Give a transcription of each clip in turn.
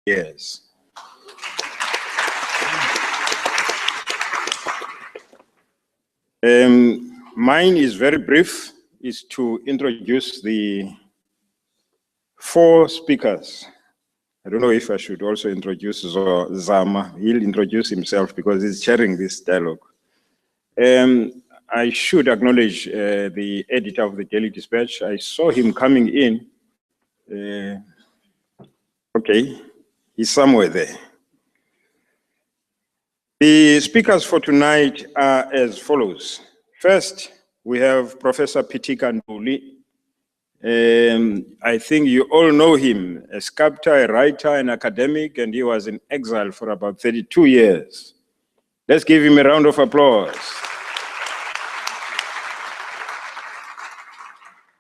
years. Mine is very brief, is to introduce the 4 speakers. I don't know if I should also introduce Zama. He'll introduce himself because he's chairing this dialogue. I should acknowledge the editor of the Daily Dispatch. I saw him coming in. Okay, he's somewhere there. The speakers for tonight are as follows. First, we have Professor Pitika Ntuli. I think you all know him, a sculptor, a writer, an academic, and he was in exile for about 32 years. Let's give him a round of applause.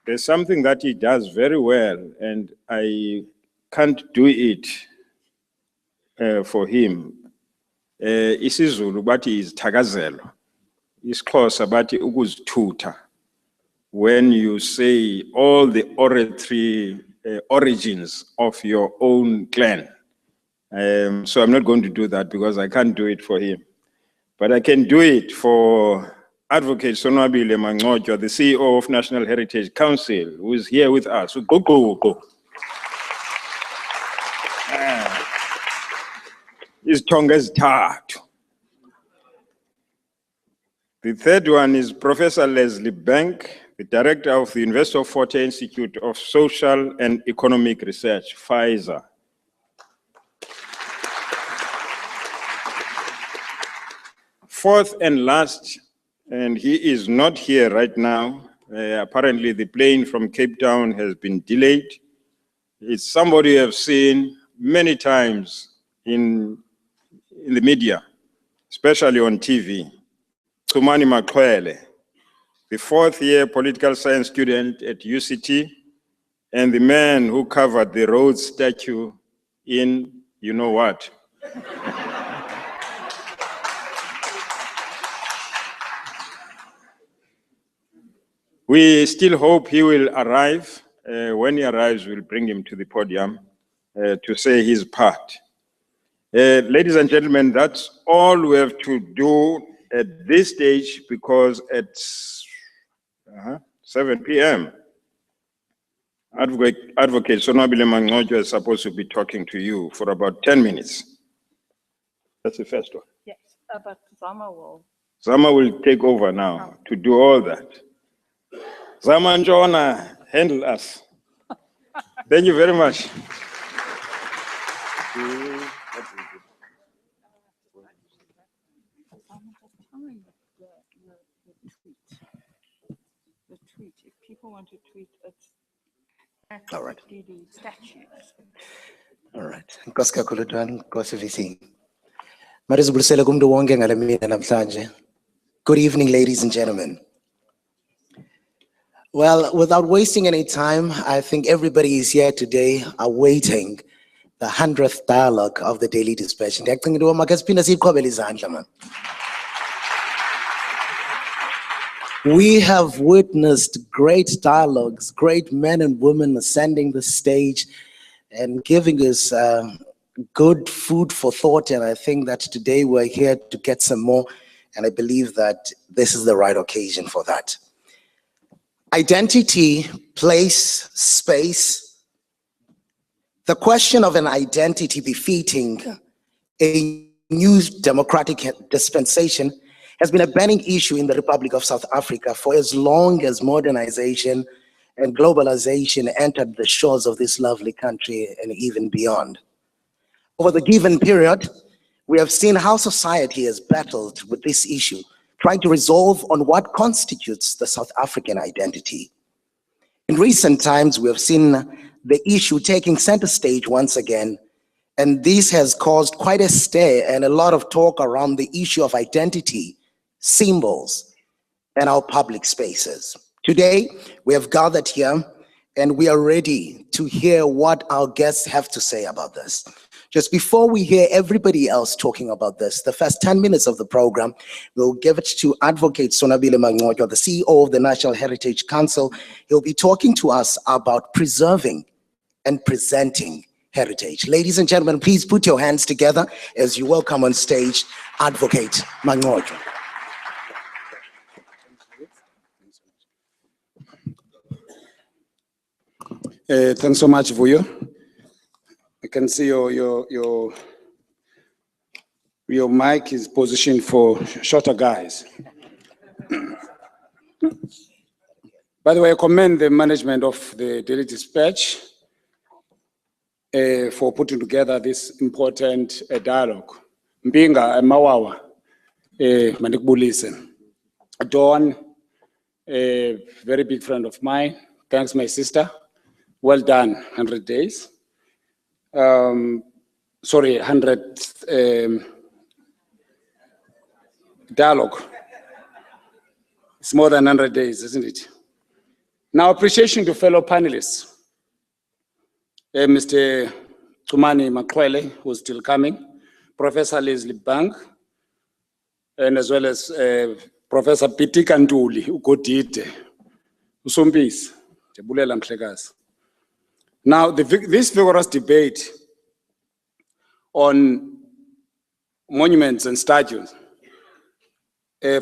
There's something that he does very well, and I can't do it for him. IsiZulu bathi is thakazelo. IsiXhosa bathi ukuzithutha. When you say all the oratory origins of your own clan. So I'm not going to do that because I can't do it for him. But I can do it for Advocate Sonwabile Mangcwatshwa, the CEO of National Heritage Council, who is here with us. Isithonga ezithathu. The third one is Professor Leslie Bank, the director of the University of Fort Hare Institute of Social and Economic Research, FISA. Fourth and last, and he is not here right now. Apparently the plane from Cape Town has been delayed. It's somebody you have seen many times in the media, especially on TV. Tumani Makwele, the 4th-year political science student at UCT, and the man who covered the Rhodes statue in you know what. We still hope he will arrive. When he arrives, we'll bring him to the podium to say his part. Ladies and gentlemen, that's all we have to do at this stage because at 7 p.m., Advocate Sonwabile Mangcwatshwa is supposed to be talking to you for about 10 minutes. That's the first one. Yes, but Zama will. Zama will take over now to do all that. Zama and Joanna, handle us. Thank you very much. The tweet, if people want to tweet, it's all right. the statues. All right. Nkosi kakhulu Dwan, Nkosi VC. Marizibulisela kumntu wonke ngale mini namhlanje. Good evening, ladies and gentlemen. Well, without wasting any time, I think everybody is here today awaiting the 100th dialogue of the Daily Dispatch. We have witnessed great dialogues, great men and women ascending the stage and giving us good food for thought. And I think that today we're here to get some more. And I believe that this is the right occasion for that. Identity, place, space. The question of an identity befitting a new democratic dispensation has been a burning issue in the Republic of South Africa for as long as modernization and globalization entered the shores of this lovely country and even beyond. Over the given period, we have seen how society has battled with this issue, trying to resolve on what constitutes the South African identity. In recent times, we have seen the issue taking center stage once again, and this has caused quite a stir and a lot of talk around the issue of identity, symbols, and our public spaces. Today, we have gathered here, and we are ready to hear what our guests have to say about this. Just before we hear everybody else talking about this, the first 10 minutes of the program, we'll give it to Advocate Sonwabile Mangcwatshwa, the CEO of the National Heritage Council. He'll be talking to us about preserving and presenting heritage. Ladies and gentlemen, please put your hands together as you welcome on stage Advocate Mangqojo. Thanks so much, Vuyo. I can see your mic is positioned for shorter guys. By the way, I commend the management of the Daily Dispatch for putting together this important dialogue. Mpinga Mawawa, Manikbulise. Dawn, a very big friend of mine. Thanks, my sister. Well done, 100 days. 100 dialogue. It's more than 100 days, isn't it? Now, appreciation to fellow panelists. Mr. Tumani Makwele, who's still coming, Professor Leslie Bank, and as well as Professor Pitika Ntuli, Ugodide, Usumbis, Tebulela Mhlekazi. Now, this vigorous debate on monuments and statues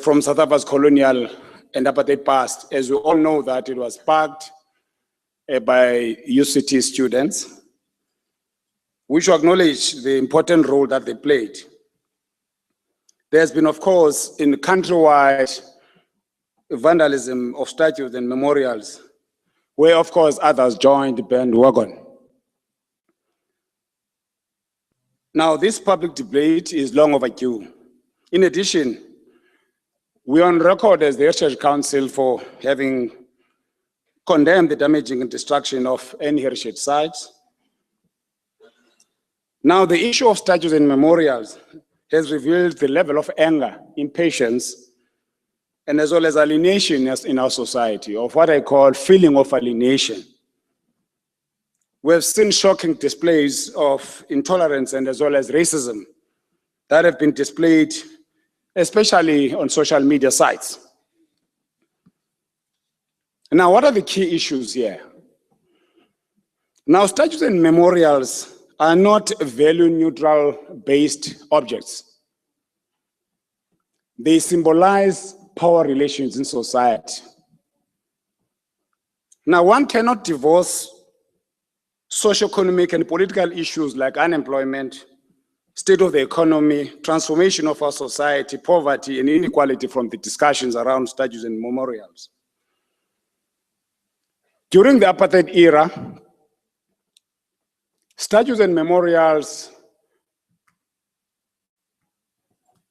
from South Africa's colonial and apartheid past, as we all know that it was sparked by UCT students, we should acknowledge the important role that they played. There's been, of course, in countrywide vandalism of statues and memorials, where, of course, others joined the bandwagon. Now, this public debate is long overdue. In addition, we are on record as the Heritage Council for having condemned the damaging and destruction of any heritage sites. Now, the issue of statues and memorials has revealed the level of anger, impatience, and as well as alienation in our society, of what I call feeling of alienation. We have seen shocking displays of intolerance and as well as racism that have been displayed, especially on social media sites. Now, what are the key issues here? Now, statues and memorials are not value-neutral based objects. They symbolize power relations in society. Now, one cannot divorce socio-economic and political issues like unemployment, state of the economy, transformation of our society, poverty, and inequality from the discussions around statues and memorials. During the apartheid era, statues and memorials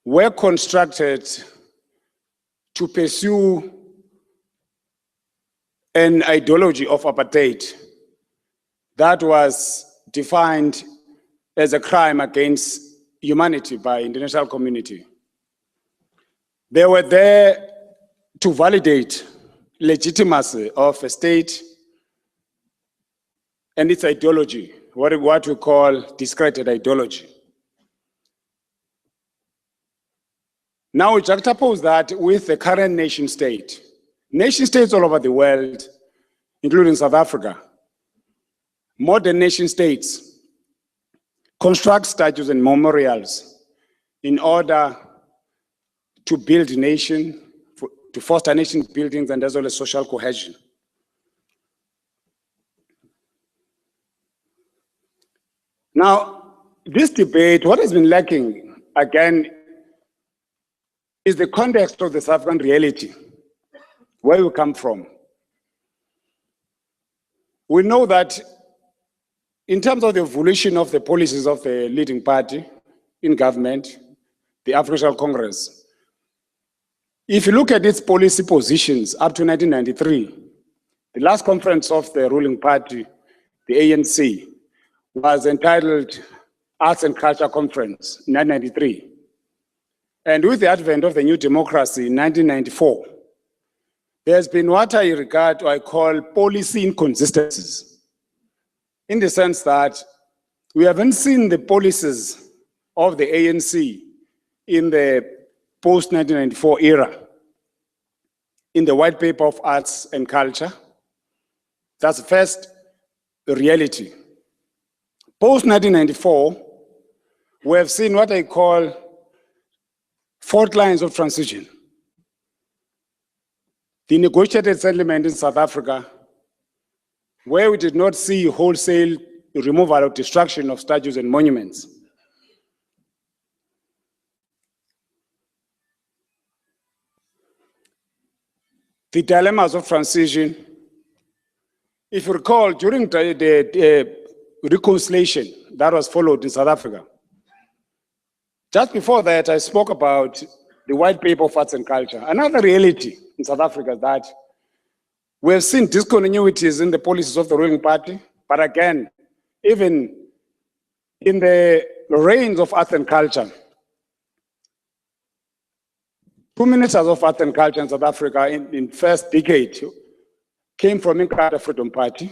were constructed to pursue an ideology of apartheid that was defined as a crime against humanity by the international community. They were there to validate legitimacy of a state and its ideology, what we call discredited ideology. Now we juxtapose that with the current nation state. Nation states all over the world, including South Africa, modern nation states construct statues and memorials in order to build a nation, to foster nation buildings and as well as social cohesion. Now, this debate, what has been lacking, again, is the context of the South African reality, where we come from. We know that in terms of the evolution of the policies of the leading party in government, the African National Congress, if you look at its policy positions up to 1993, the last conference of the ruling party, the ANC, was entitled Arts and Culture Conference in 1993. And with the advent of the new democracy in 1994, there's been what I regard or I call policy inconsistencies, in the sense that we haven't seen the policies of the ANC in the post-1994 era in the white paper of arts and culture. That's the first reality. Post-1994, we have seen what I call fault lines of transition. The negotiated settlement in South Africa, where we did not see wholesale removal or destruction of statues and monuments. The dilemmas of transition. If you recall, during the reconciliation that was followed in South Africa, just before that, I spoke about the white paper of arts and culture. Another reality in South Africa is that we have seen discontinuities in the policies of the ruling party, but again, even in the reigns of arts and culture, 2 ministers of arts and culture in South Africa in first decade came from Inkatha Freedom Party.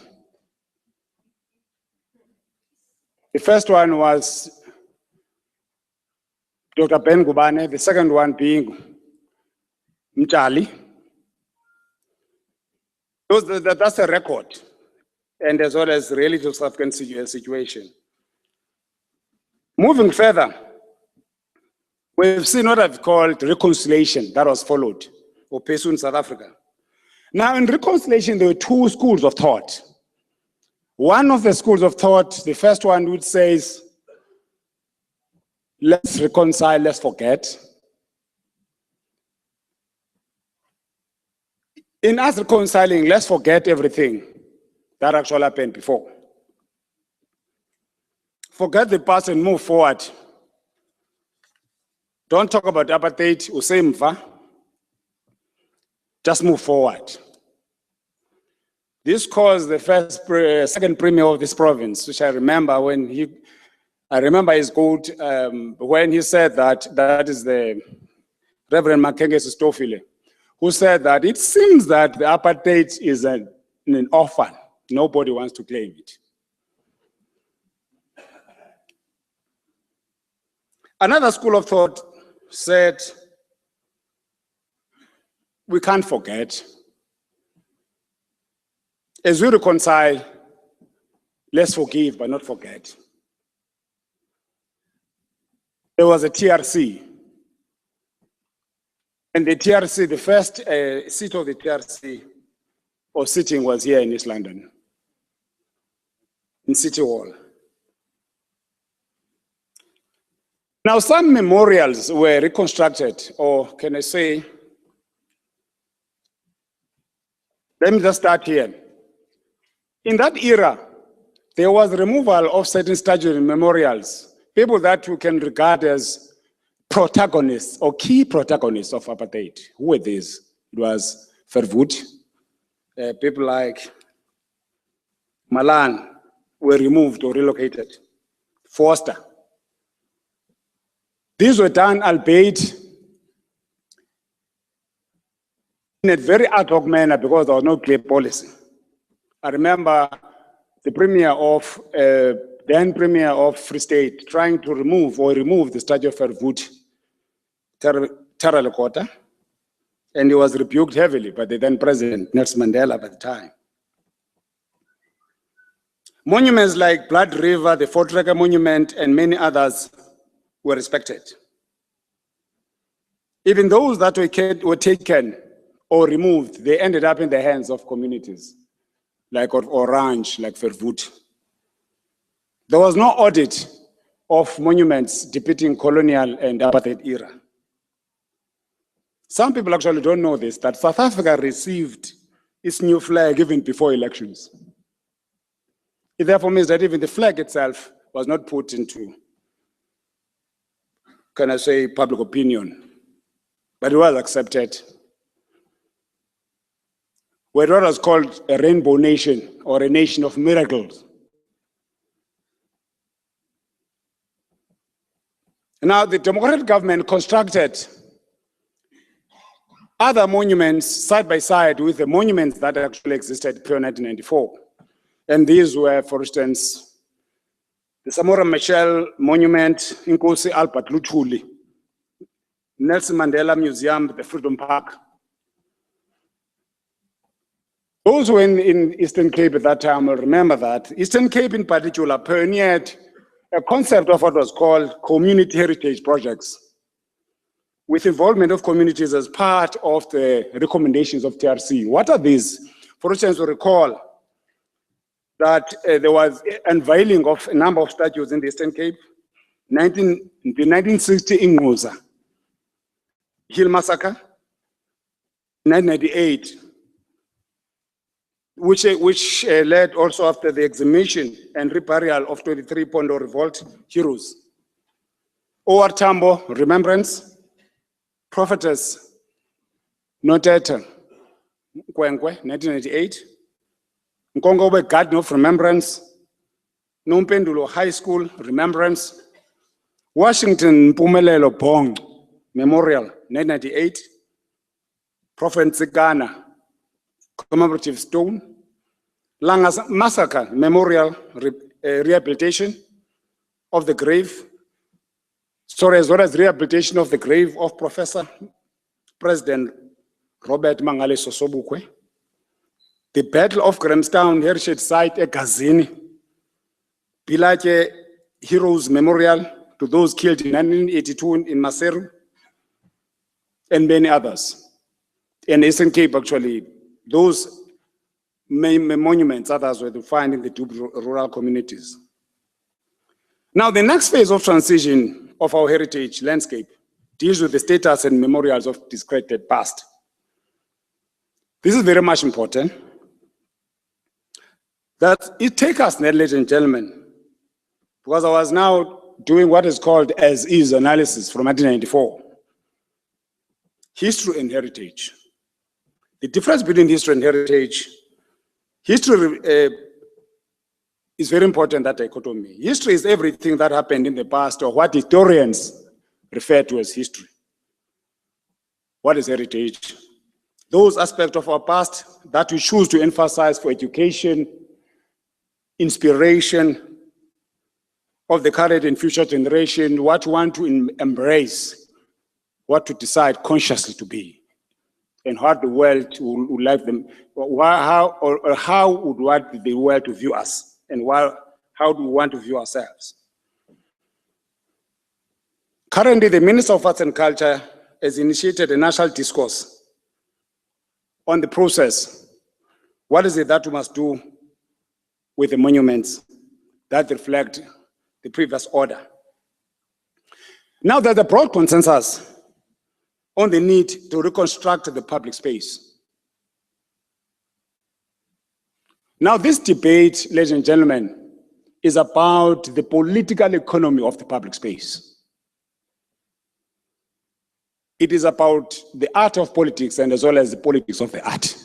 The first one was Dr. Ben Gubane, the second one being Mtali. That's a record, and as well as reality of South African situation. Moving further, we've seen what I've called reconciliation that was followed or pursued in South Africa. Now, in reconciliation, there were two schools of thought. One of the schools of thought, the first one which says, let's reconcile, let's forget. In us reconciling, let's forget everything that actually happened before. Forget the past and move forward. Don't talk about apartheid, usemva. Just move forward. This caused the second premier of this province, which I remember his quote when he said that is the Reverend Makenge Stofile, who said that it seems that the apartheid is an orphan. Nobody wants to claim it. Another school of thought said, we can't forget. As we reconcile, let's forgive but not forget. There was a TRC. And the TRC, the first seat of the TRC or sitting was here in East London, in City Hall. Now, some memorials were reconstructed, or can I say, let me just start here. In that era, there was removal of certain statues and memorials, people that you can regard as protagonists or key protagonists of apartheid. Who were these? It was Verwoerd. People like Malan were removed or relocated. Forster. These were done, albeit in a very ad hoc manner because there was no clear policy. I remember the then Premier of Free State trying to remove the statue of Verwoerd, Tara Lekota, and he was rebuked heavily by the then President, Nelson Mandela, at the time. Monuments like Blood River, the Fort Recker Monument, and many others were respected. Even those that were taken or removed, they ended up in the hands of communities, like Orange, like Verwoerd. There was no audit of monuments depicting colonial and apartheid era. Some people actually don't know this, that South Africa received its new flag even before elections. It therefore means that even the flag itself was not put into, can I say, public opinion, but it was accepted. What was called a rainbow nation or a nation of miracles. Now, the democratic government constructed other monuments side by side with the monuments that actually existed pre-1994. And these were, for instance, the Samora Machel Monument, Nkosi Albert Luthuli, Nelson Mandela Museum, the Freedom Park. Those who were in Eastern Cape at that time will remember that Eastern Cape in particular pioneered a concept of what was called community heritage projects, with involvement of communities as part of the recommendations of TRC. What are these? For instance, we recall that there was unveiling of a number of statues in the Eastern Cape. The 1960 Ingquza Hill Massacre, 1998, which led also after the exhumation and reburial of 23 Pondo Revolt heroes. OR Tambo Remembrance, Prophetess Noteta Nkwenkwe, 1998, Nkongobe Garden of Remembrance, Nompendulo High School Remembrance, Washington Mpumelelo Bong Memorial, 1998, Prophet Nzikana Commemorative Stone, Langas Massacre Memorial Rehabilitation of the grave, sorry, as well as rehabilitation of the grave of Professor President Robert Mangale Sosobukwe, the Battle of Grahamstown Heritage Site at Gazini, Pilache Heroes Memorial to those killed in 1982 in Maseru, and many others. In Eastern Cape, actually, those monuments, others were to find in the two rural communities. Now, the next phase of transition of our heritage landscape deals with the status and memorials of discredited past. This is very much important. That it takes us, ladies and gentlemen, because I was now doing what is called as-is analysis from 1994. History and heritage. The difference between history and heritage, history is very important, that dichotomy. History is everything that happened in the past, or what historians refer to as history. What is heritage? Those aspects of our past that we choose to emphasize for education, inspiration of the current and future generation, what we want to embrace, what to decide consciously to be, and how the world would like them, how would want the world to view us, and how do we want to view ourselves. Currently, the Minister of Arts and Culture has initiated a national discourse on the process. What is it that we must do with the monuments that reflect the previous order? Now there's a broad consensus on the need to reconstruct the public space. Now this debate, ladies and gentlemen, is about the political economy of the public space. It is about the art of politics and as well as the politics of the art.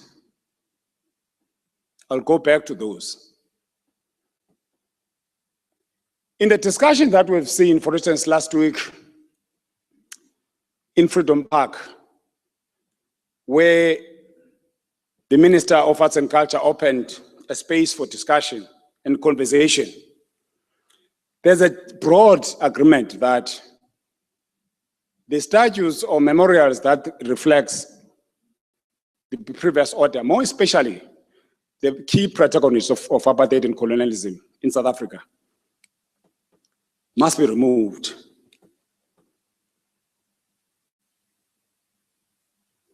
I'll go back to those. In the discussion that we've seen, for instance, last week in Freedom Park, where the Minister of Arts and Culture opened a space for discussion and conversation, there's a broad agreement that the statues or memorials that reflects the previous order, more especially the key protagonists of apartheid and colonialism in South Africa, must be removed.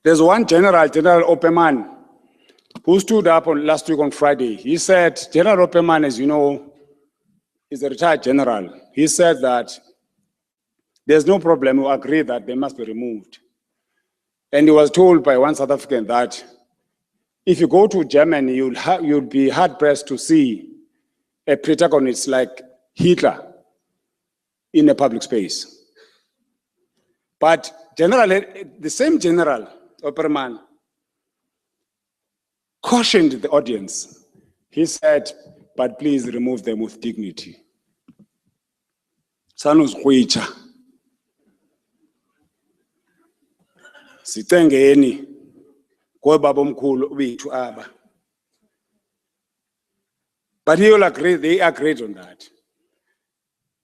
There's one General Opperman, who stood up last week on Friday. He said, General Opperman, as you know, is a retired general. He said that there's no problem, we agree that they must be removed. And he was told by one South African that if you go to Germany, you'll be hard-pressed to see a protagonist like Hitler in a public space. But the same General Opperman cautioned the audience. He said, but please remove them with dignity. Sanuzkhwicha. Sitengeni kwebaba omkhulu bethu aba. But he'll agree, they agreed on that.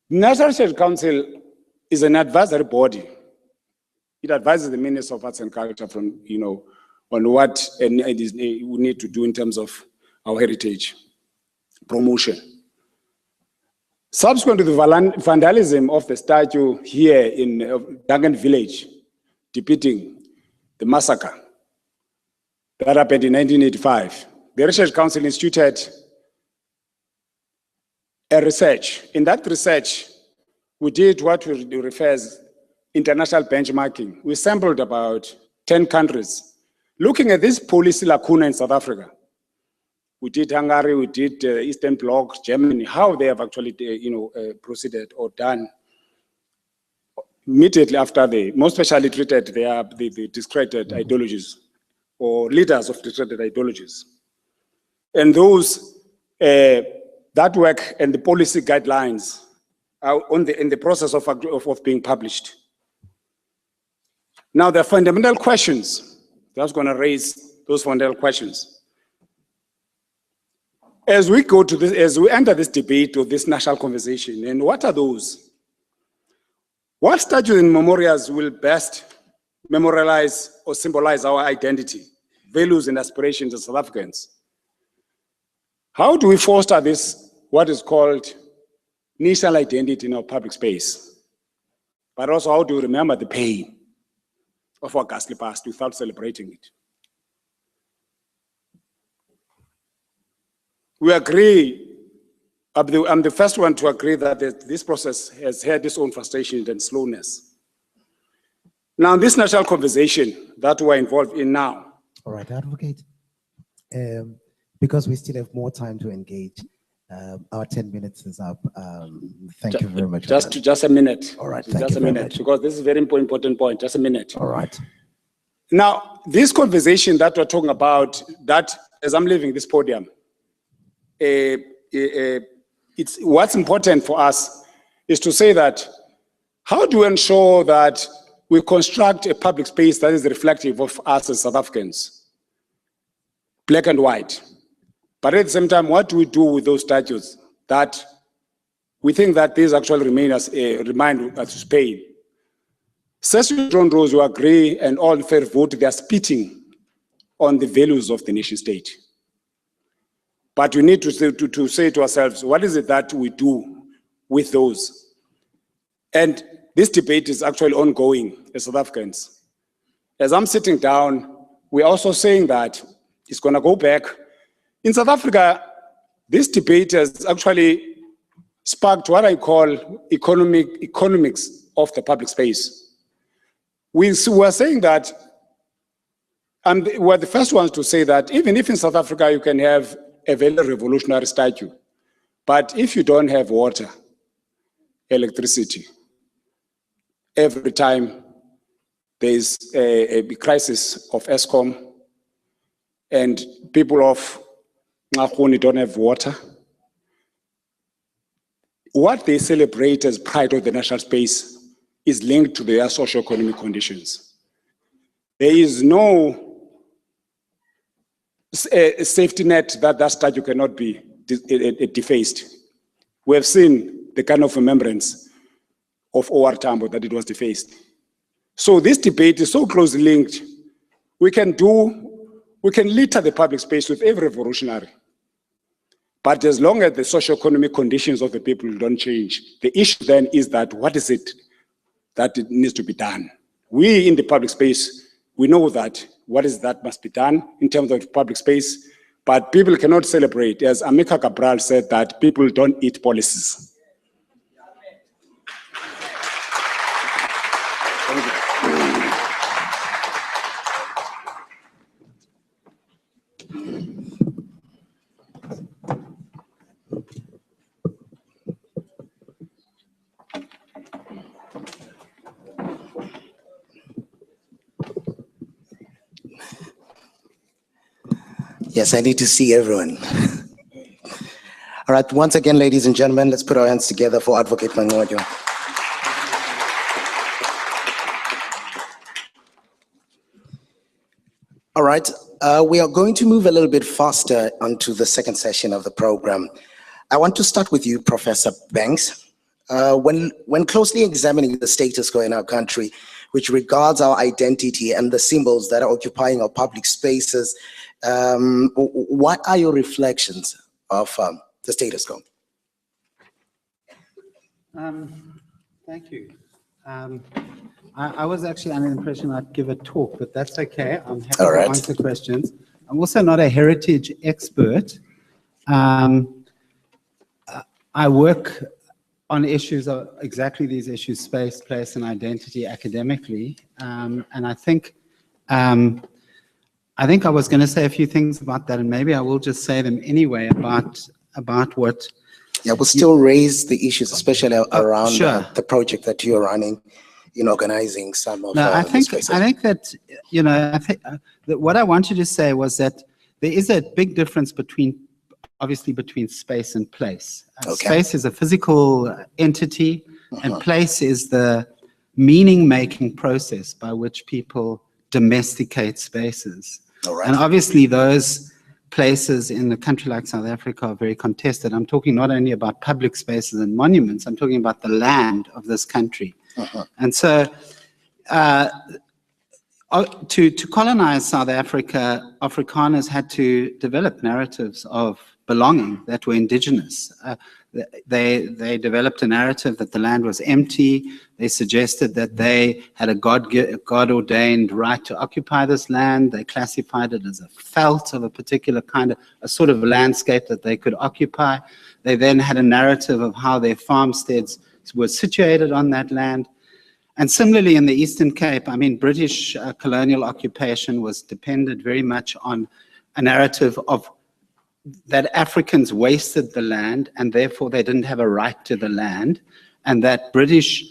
National Heritage Council is an advisory body. It advises the Minister of Arts and Culture from, on what we need to do in terms of our heritage promotion. Subsequent to the vandalism of the statue here in Duncan Village, depicting the massacre that happened in 1985, the Research Council instituted a research. In that research, we did what we refer as international benchmarking. We sampled about 10 countries, looking at this policy lacuna in South Africa. We did Hungary, we did Eastern Bloc, Germany, how they have actually proceeded or done immediately after they, most especially treated the discredited ideologies or leaders of discredited ideologies. And those, that work and the policy guidelines are in the process of being published. Now, there are fundamental questions. That's going to raise those fundamental questions. As we go to this, as we enter this debate or this national conversation, and what are those? What statues and memorials will best memorialize or symbolize our identity, values and aspirations as South Africans? How do we foster this, what is called national identity in our public space? But also, how do we remember the pain of our ghastly past without celebrating it? We agree, I'm the first one to agree that this process has had its own frustrations and slowness. Now, this national conversation that we're involved in now. All right, Advocate, because we still have more time to engage, our 10 minutes is up. Thank you very much. Just a minute. All right, just a minute, because this is a very important point, just a minute. All right. Now, this conversation that we're talking about, that as I'm leaving this podium, it's what's important for us is to say that how do we ensure that we construct a public space that is reflective of us as South Africans, black and white, but at the same time, what do we do with those statues that we think that these actually remind us of Spain? Cecil John Rose, you agree, and all in fair vote, they are spitting on the values of the nation state. But we need to say to ourselves, what is it that we do with those? And this debate is actually ongoing as South Africans. As I'm sitting down, we're also saying that it's going to go back. In South Africa, this debate has actually sparked what I call economics of the public space. We were saying that, and we're the first ones to say that even if in South Africa you can have a very revolutionary statue, but if you don't have water, electricity, every time there's a crisis of Eskom and people of Ngakuni don't have water, what they celebrate as pride of the national space is linked to their socio-economic conditions. There is no a safety net that statue cannot be defaced. We have seen the kind of remembrance of O.R. Tambo that it was defaced. So this debate is so closely linked. We can litter the public space with every revolutionary. But as long as the socio-economic conditions of the people don't change, the issue then is that what is it that it needs to be done? We in the public space, we know that what is that must be done in terms of public space, but people cannot celebrate. As Amika Cabral said, that people don't eat policies. Yes, I need to see everyone. All right, once again, ladies and gentlemen, let's put our hands together for Advocate Mangojo. All right, we are going to move a little bit faster onto the second session of the program. I want to start with you, Professor Banks. When closely examining the status quo in our country, which regards our identity and the symbols that are occupying our public spaces. What are your reflections of the status quo? Thank you. I was actually under the impression I'd give a talk, but that's okay. I'm happy All right. to answer questions. I'm also not a heritage expert. I work on issues of exactly these issues, space, place, and identity academically. And I think I was going to say a few things about that, and maybe I will just say them anyway about what. Yeah, we'll still raise the issues, especially around sure. the project that you're running in organizing some of No, I the think spaces. that, you know, I think that what I wanted to say was that there is a big difference obviously between space and place. Okay. Space is a physical entity, and place is the meaning-making process by which people domesticate spaces. All right. And obviously those places in a country like South Africa are very contested. I'm talking not only about public spaces and monuments, I'm talking about the land of this country. And so to colonize South Africa, Afrikaners had to develop narratives of belonging that were indigenous. They developed a narrative that the land was empty. They suggested that they had a God-ordained right to occupy this land. They classified it as a veld of a particular kind of, a sort of landscape that they could occupy. They then had a narrative of how their farmsteads were situated on that land. And similarly in the Eastern Cape, I mean, British colonial occupation was dependent very much on a narrative of that Africans wasted the land and therefore they didn't have a right to the land, and that British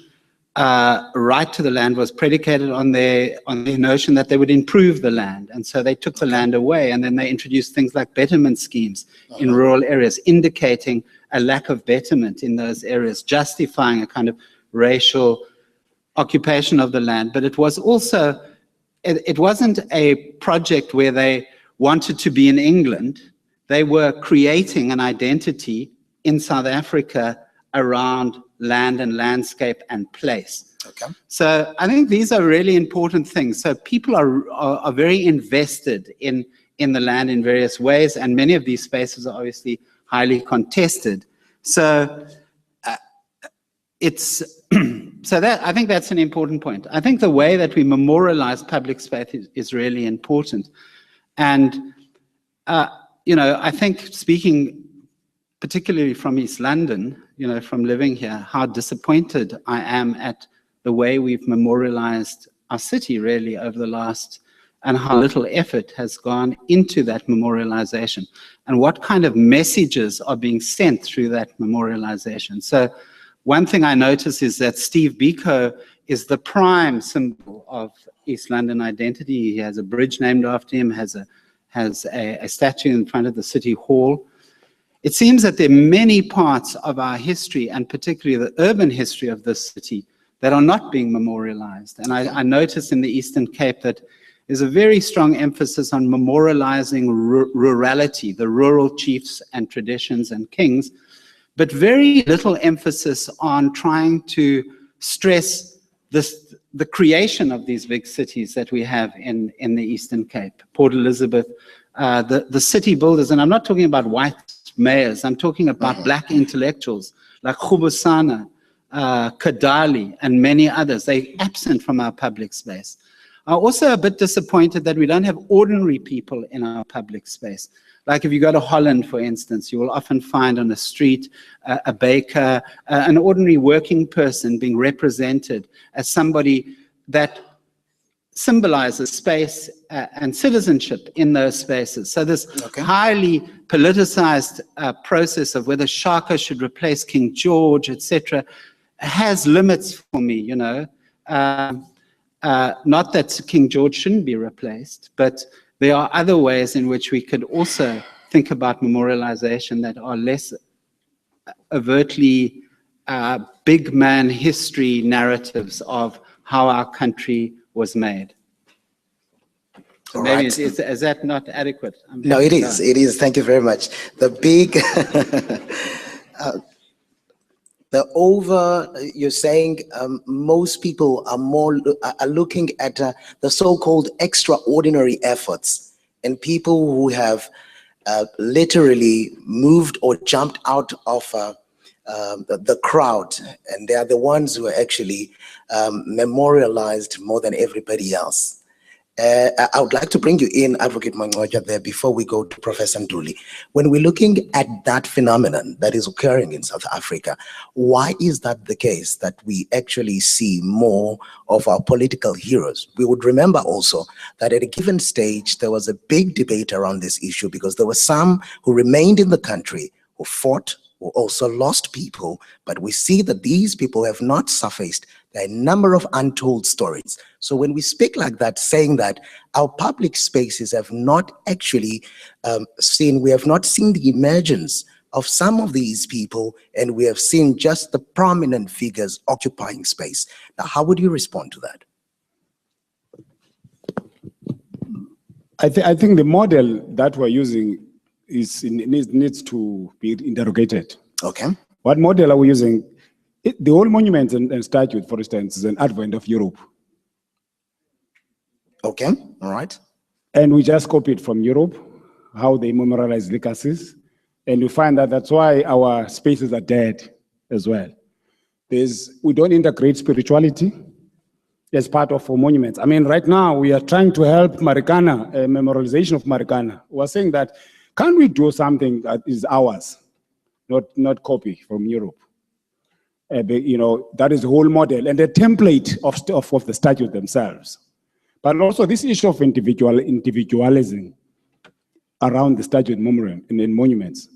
right to the land was predicated on their notion that they would improve the land, and so they took the land away, and then they introduced things like betterment schemes in rural areas, indicating a lack of betterment in those areas, justifying a kind of racial occupation of the land. But it was also, it wasn't a project where they wanted to be in England. They were creating an identity in South Africa around land and landscape and place. Okay. So I think these are really important things. So people are very invested in the land in various ways, and many of these spaces are obviously highly contested. So it's so that I think that's an important point. I think the way that we memorialize public space is really important, and you know, I think, speaking particularly from East London, you know, from living here, how disappointed I am at the way we've memorialized our city really over the last, and how little effort has gone into that memorialization, and what kind of messages are being sent through that memorialization. So one thing I notice is that Steve Biko is the prime symbol of East London identity. He has a bridge named after him, has a statue in front of the City Hall. It seems that there are many parts of our history, and particularly the urban history of this city, that are not being memorialized. And I notice in the Eastern Cape that there's a very strong emphasis on memorializing rurality, the rural chiefs and traditions and kings, but very little emphasis on trying to stress the creation of these big cities that we have in the Eastern Cape, Port Elizabeth, the city builders. And I'm not talking about white mayors, I'm talking about black intellectuals like Khubusana, Kadali, and many others. They're absent from our public space. I'm also a bit disappointed that we don't have ordinary people in our public space. Like if you go to Holland, for instance, you will often find on the street a baker, an ordinary working person being represented as somebody that symbolizes space and citizenship in those spaces. So this highly politicized process of whether Shaka should replace King George, etc., has limits for me, you know. Not that King George shouldn't be replaced, but there are other ways in which we could also think about memorialization that are less overtly big man history narratives of how our country was made. So maybe is that not adequate? No, it is. It is. Thank you very much. The You're saying most people are looking at the so-called extraordinary efforts and people who have literally moved or jumped out of the crowd, and they are the ones who are actually memorialized more than everybody else. I would like to bring you in, Advocate Mangcoja, there before we go to Professor Nduli. When we're looking at that phenomenon that is occurring in South Africa, why is that the case that we actually see more of our political heroes? We would remember also that at a given stage, there was a big debate around this issue because there were some who remained in the country, who fought, who also lost people, but we see that these people have not surfaced. There are a number of untold stories. So when we speak like that, saying that our public spaces have not actually we have not seen the emergence of some of these people, and we have seen just the prominent figures occupying space. Now, how would you respond to that? I think the model that we're using needs to be interrogated. Okay. What model are we using? The old monuments and statues, for instance, is an advent of Europe. Okay, all right. And we just copied from Europe, how they memorialize legacies. And you find that that's why our spaces are dead as well. We don't integrate spirituality as part of our monuments. I mean, right now we are trying to help Marikana, a memorialization of Marikana. We're saying that, can we do something that is ours, not copy from Europe? That is the whole model and the template of the statues themselves. But also this issue of individualism around the statue and monuments.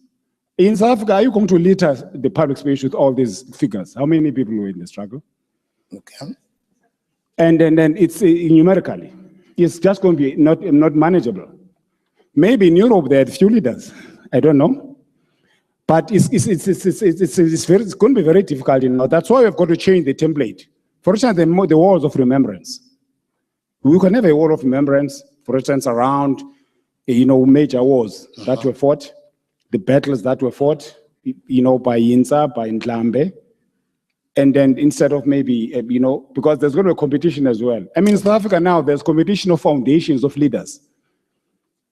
In South Africa, are you going to litter the public space with all these figures? How many people were in the struggle? Okay. And then it's numerically, it's just going to be not manageable. Maybe in Europe they had few leaders. I don't know. But it's going to be very difficult. That's why we've got to change the template. For instance, the walls of remembrance. We can have a wall of remembrance, for instance, around major wars that were fought, the battles that were fought, by Insa, by Ndlambe. And then instead of maybe, because there's going to be a competition as well. I mean, in South Africa now, there's competition of foundations of leaders.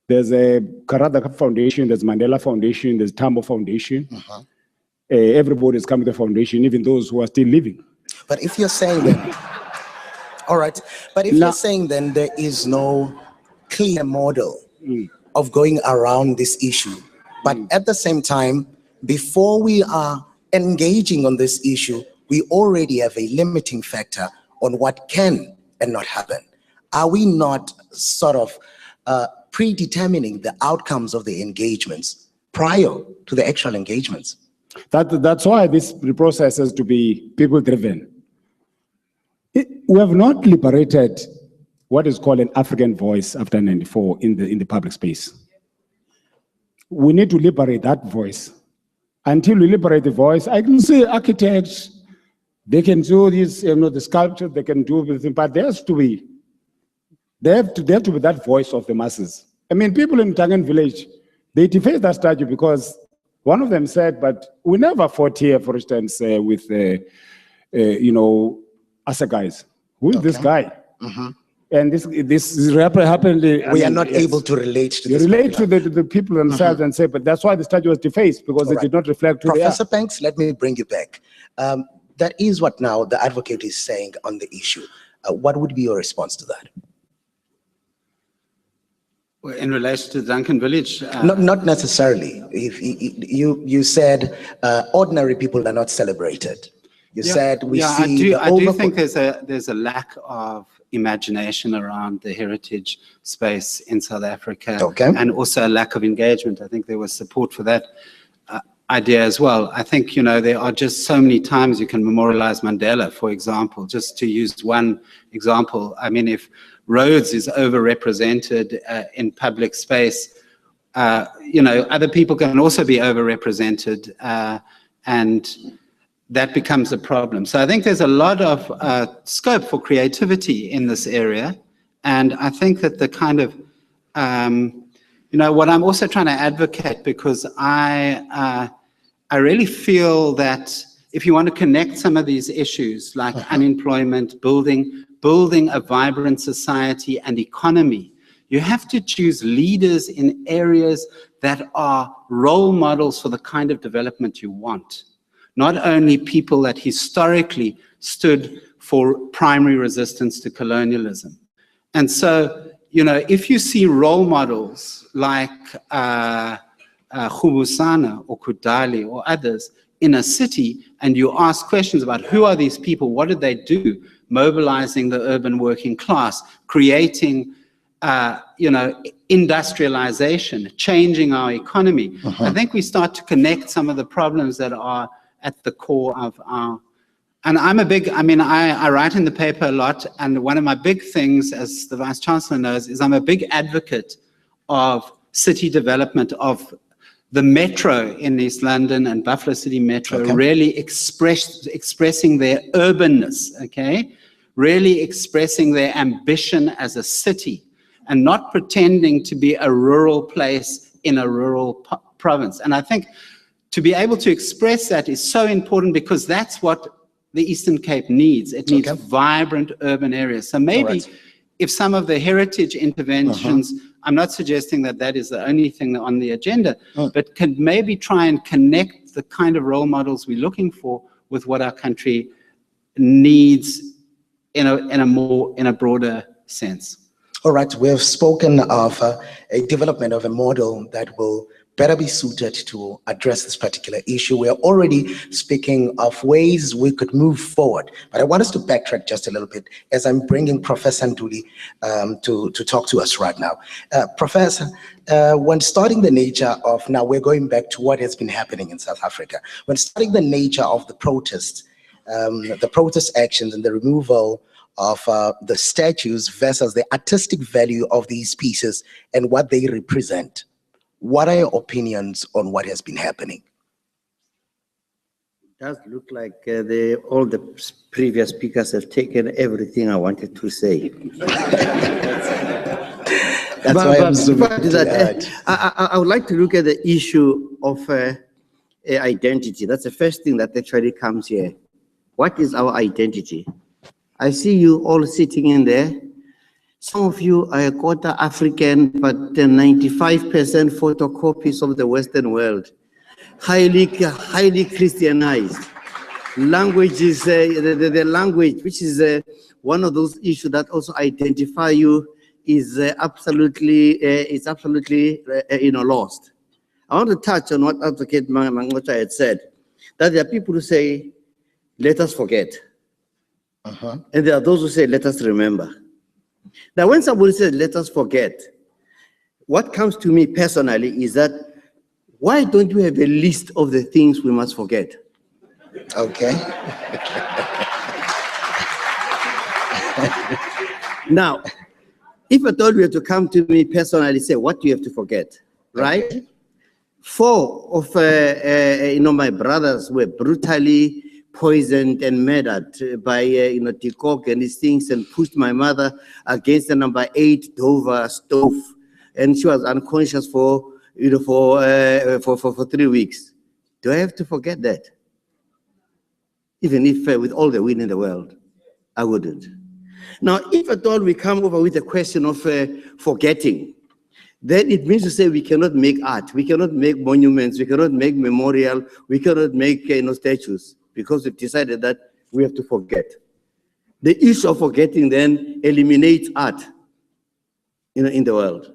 There's a Karada Foundation, there's Mandela Foundation, there's Tambo Foundation. Everybody's coming to the foundation, even those who are still living. But if you're saying that, all right, but if you're saying then there is no clear model of going around this issue, but at the same time, before we are engaging on this issue, we already have a limiting factor on what can and not happen. Are we not sort of predetermining the outcomes of the engagements prior to the actual engagements? That's why this process has to be people-driven. We have not liberated what is called an African voice after 94 in the public space. We need to liberate that voice. Until we liberate the voice, I can say architects, they can do this, the sculpture, they can do everything, but there has to be, they have to be that voice of the masses. I mean, people in Tangan village, they defaced that statue because one of them said, but we never fought here, for instance, with, Asagais. Who is this guy? And this happened. We are not able to relate to this. Relate to the people themselves and say, but that's why the statue was defaced, because it did not reflect who they are. Professor Banks, let me bring you back. That is what now the advocate is saying on the issue. What would be your response to that? Well, in relation to Duncan Village? Not necessarily. If you said ordinary people are not celebrated. You said we see I do think there's a lack of imagination around the heritage space in South Africa, and also a lack of engagement. I think there was support for that idea as well. I think, there are just so many times you can memorialize Mandela, for example, just to use one example. I mean, if Rhodes is overrepresented in public space, other people can also be overrepresented, and that becomes a problem. So I think there's a lot of scope for creativity in this area. And I think that the kind of, what I'm also trying to advocate, because I really feel that if you want to connect some of these issues like unemployment, building a vibrant society and economy, you have to choose leaders in areas that are role models for the kind of development you want. Not only people that historically stood for primary resistance to colonialism. And so, you know, if you see role models like Khubusana or Kudali or others in a city, and you ask questions about who are these people, what did they do, mobilizing the urban working class, creating, you know, industrialization, changing our economy, I think we start to connect some of the problems that are at the core of our. And I'm a big, I mean, I write in the paper a lot, and one of my big things, as the Vice Chancellor knows, is I'm a big advocate of city development, of the metro in East London and Buffalo City Metro, really expressing their urbanness, okay? Really expressing their ambition as a city, and not pretending to be a rural place in a rural province. And I think to be able to express that is so important, because that's what the Eastern Cape needs. It needs vibrant urban areas. So maybe if some of the heritage interventions, I'm not suggesting that that is the only thing on the agenda, but can maybe try and connect the kind of role models we're looking for with what our country needs in a broader sense. All right, we have spoken of a development of a model that will better be suited to address this particular issue. We are already speaking of ways we could move forward, but I want us to backtrack just a little bit as I'm bringing Professor Ntuli to talk to us right now. Professor, when studying the nature of, now we're going back to what has been happening in South Africa, when studying the nature of the protest actions and the removal of the statues versus the artistic value of these pieces and what they represent, what are your opinions on what has been happening? It does look like all the previous speakers have taken everything I wanted to say. That's why I'm zooming to that. I would like to look at the issue of identity. That's the first thing that actually comes here. What is our identity? I see you all sitting in there. Some of you are a quarter African, but 95% photocopies of the Western world. Highly Christianized. Language is, the language, which is one of those issues that also identify you, is absolutely lost. I want to touch on what Advocate Mangotja had said, that there are people who say, let us forget. And there are those who say, let us remember. Now, when somebody says, let us forget, what comes to me personally is that, why don't you have a list of the things we must forget? Okay. Now, if I told you to come to me personally, say, what do you have to forget, right? Okay. 4 of my brothers were brutally poisoned and murdered by de Kock and these things, and pushed my mother against the number 8 Dover stove, and she was unconscious for 3 weeks. Do I have to forget that? Even if with all the wind in the world, I wouldn't. Now, if at all we come over with a question of forgetting, then it means to say we cannot make art, we cannot make monuments, we cannot make memorial, we cannot make statues, because we've decided that we have to forget. The issue of forgetting then eliminates art in the world.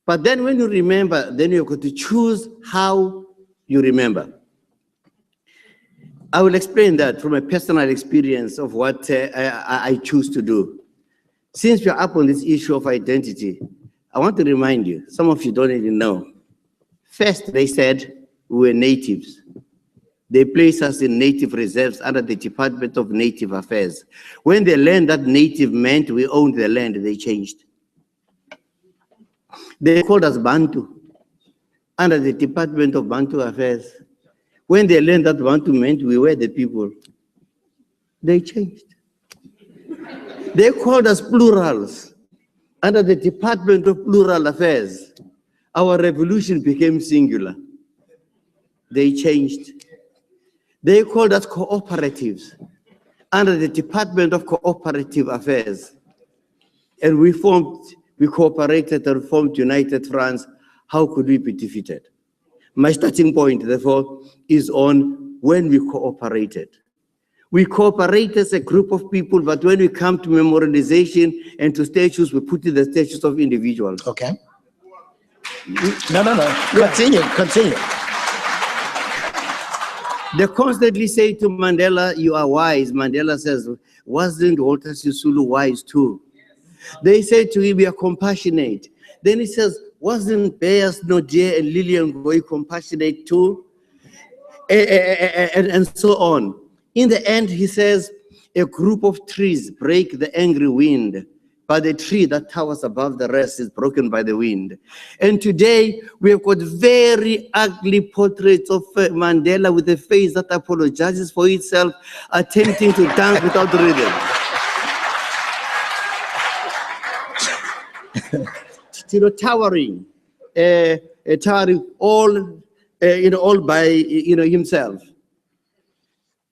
But then when you remember, then you've got to choose how you remember. I will explain that from a personal experience of what I choose to do. Since we're up on this issue of identity, I want to remind you, some of you don't even know. First, they said we were natives. They placed us in native reserves under the Department of Native Affairs. When they learned that native meant we owned the land, they changed. They called us Bantu under the Department of Bantu Affairs. When they learned that Bantu meant we were the people, they changed. They called us plurals under the Department of Plural Affairs. Our revolution became singular. They changed. They called us cooperatives under the Department of Cooperative Affairs. And we cooperated and formed United France. How could we be defeated? My starting point, therefore, is on when we cooperated. We cooperate as a group of people, but when we come to memorialization and to statues, we put in the statues of individuals. Okay. No. Continue. They constantly say to Mandela, you are wise. Mandela says, wasn't Walter Sisulu wise too? They say to him, we are compassionate. Then he says, wasn't Beyers Naudé and Lillian Ngoyi compassionate too? And so on. In the end, he says, a group of trees break the angry wind, but the tree that towers above the rest is broken by the wind. And today, we have got very ugly portraits of Mandela with a face that apologizes for itself, attempting to dance without rhythm. Towering all, all by, himself.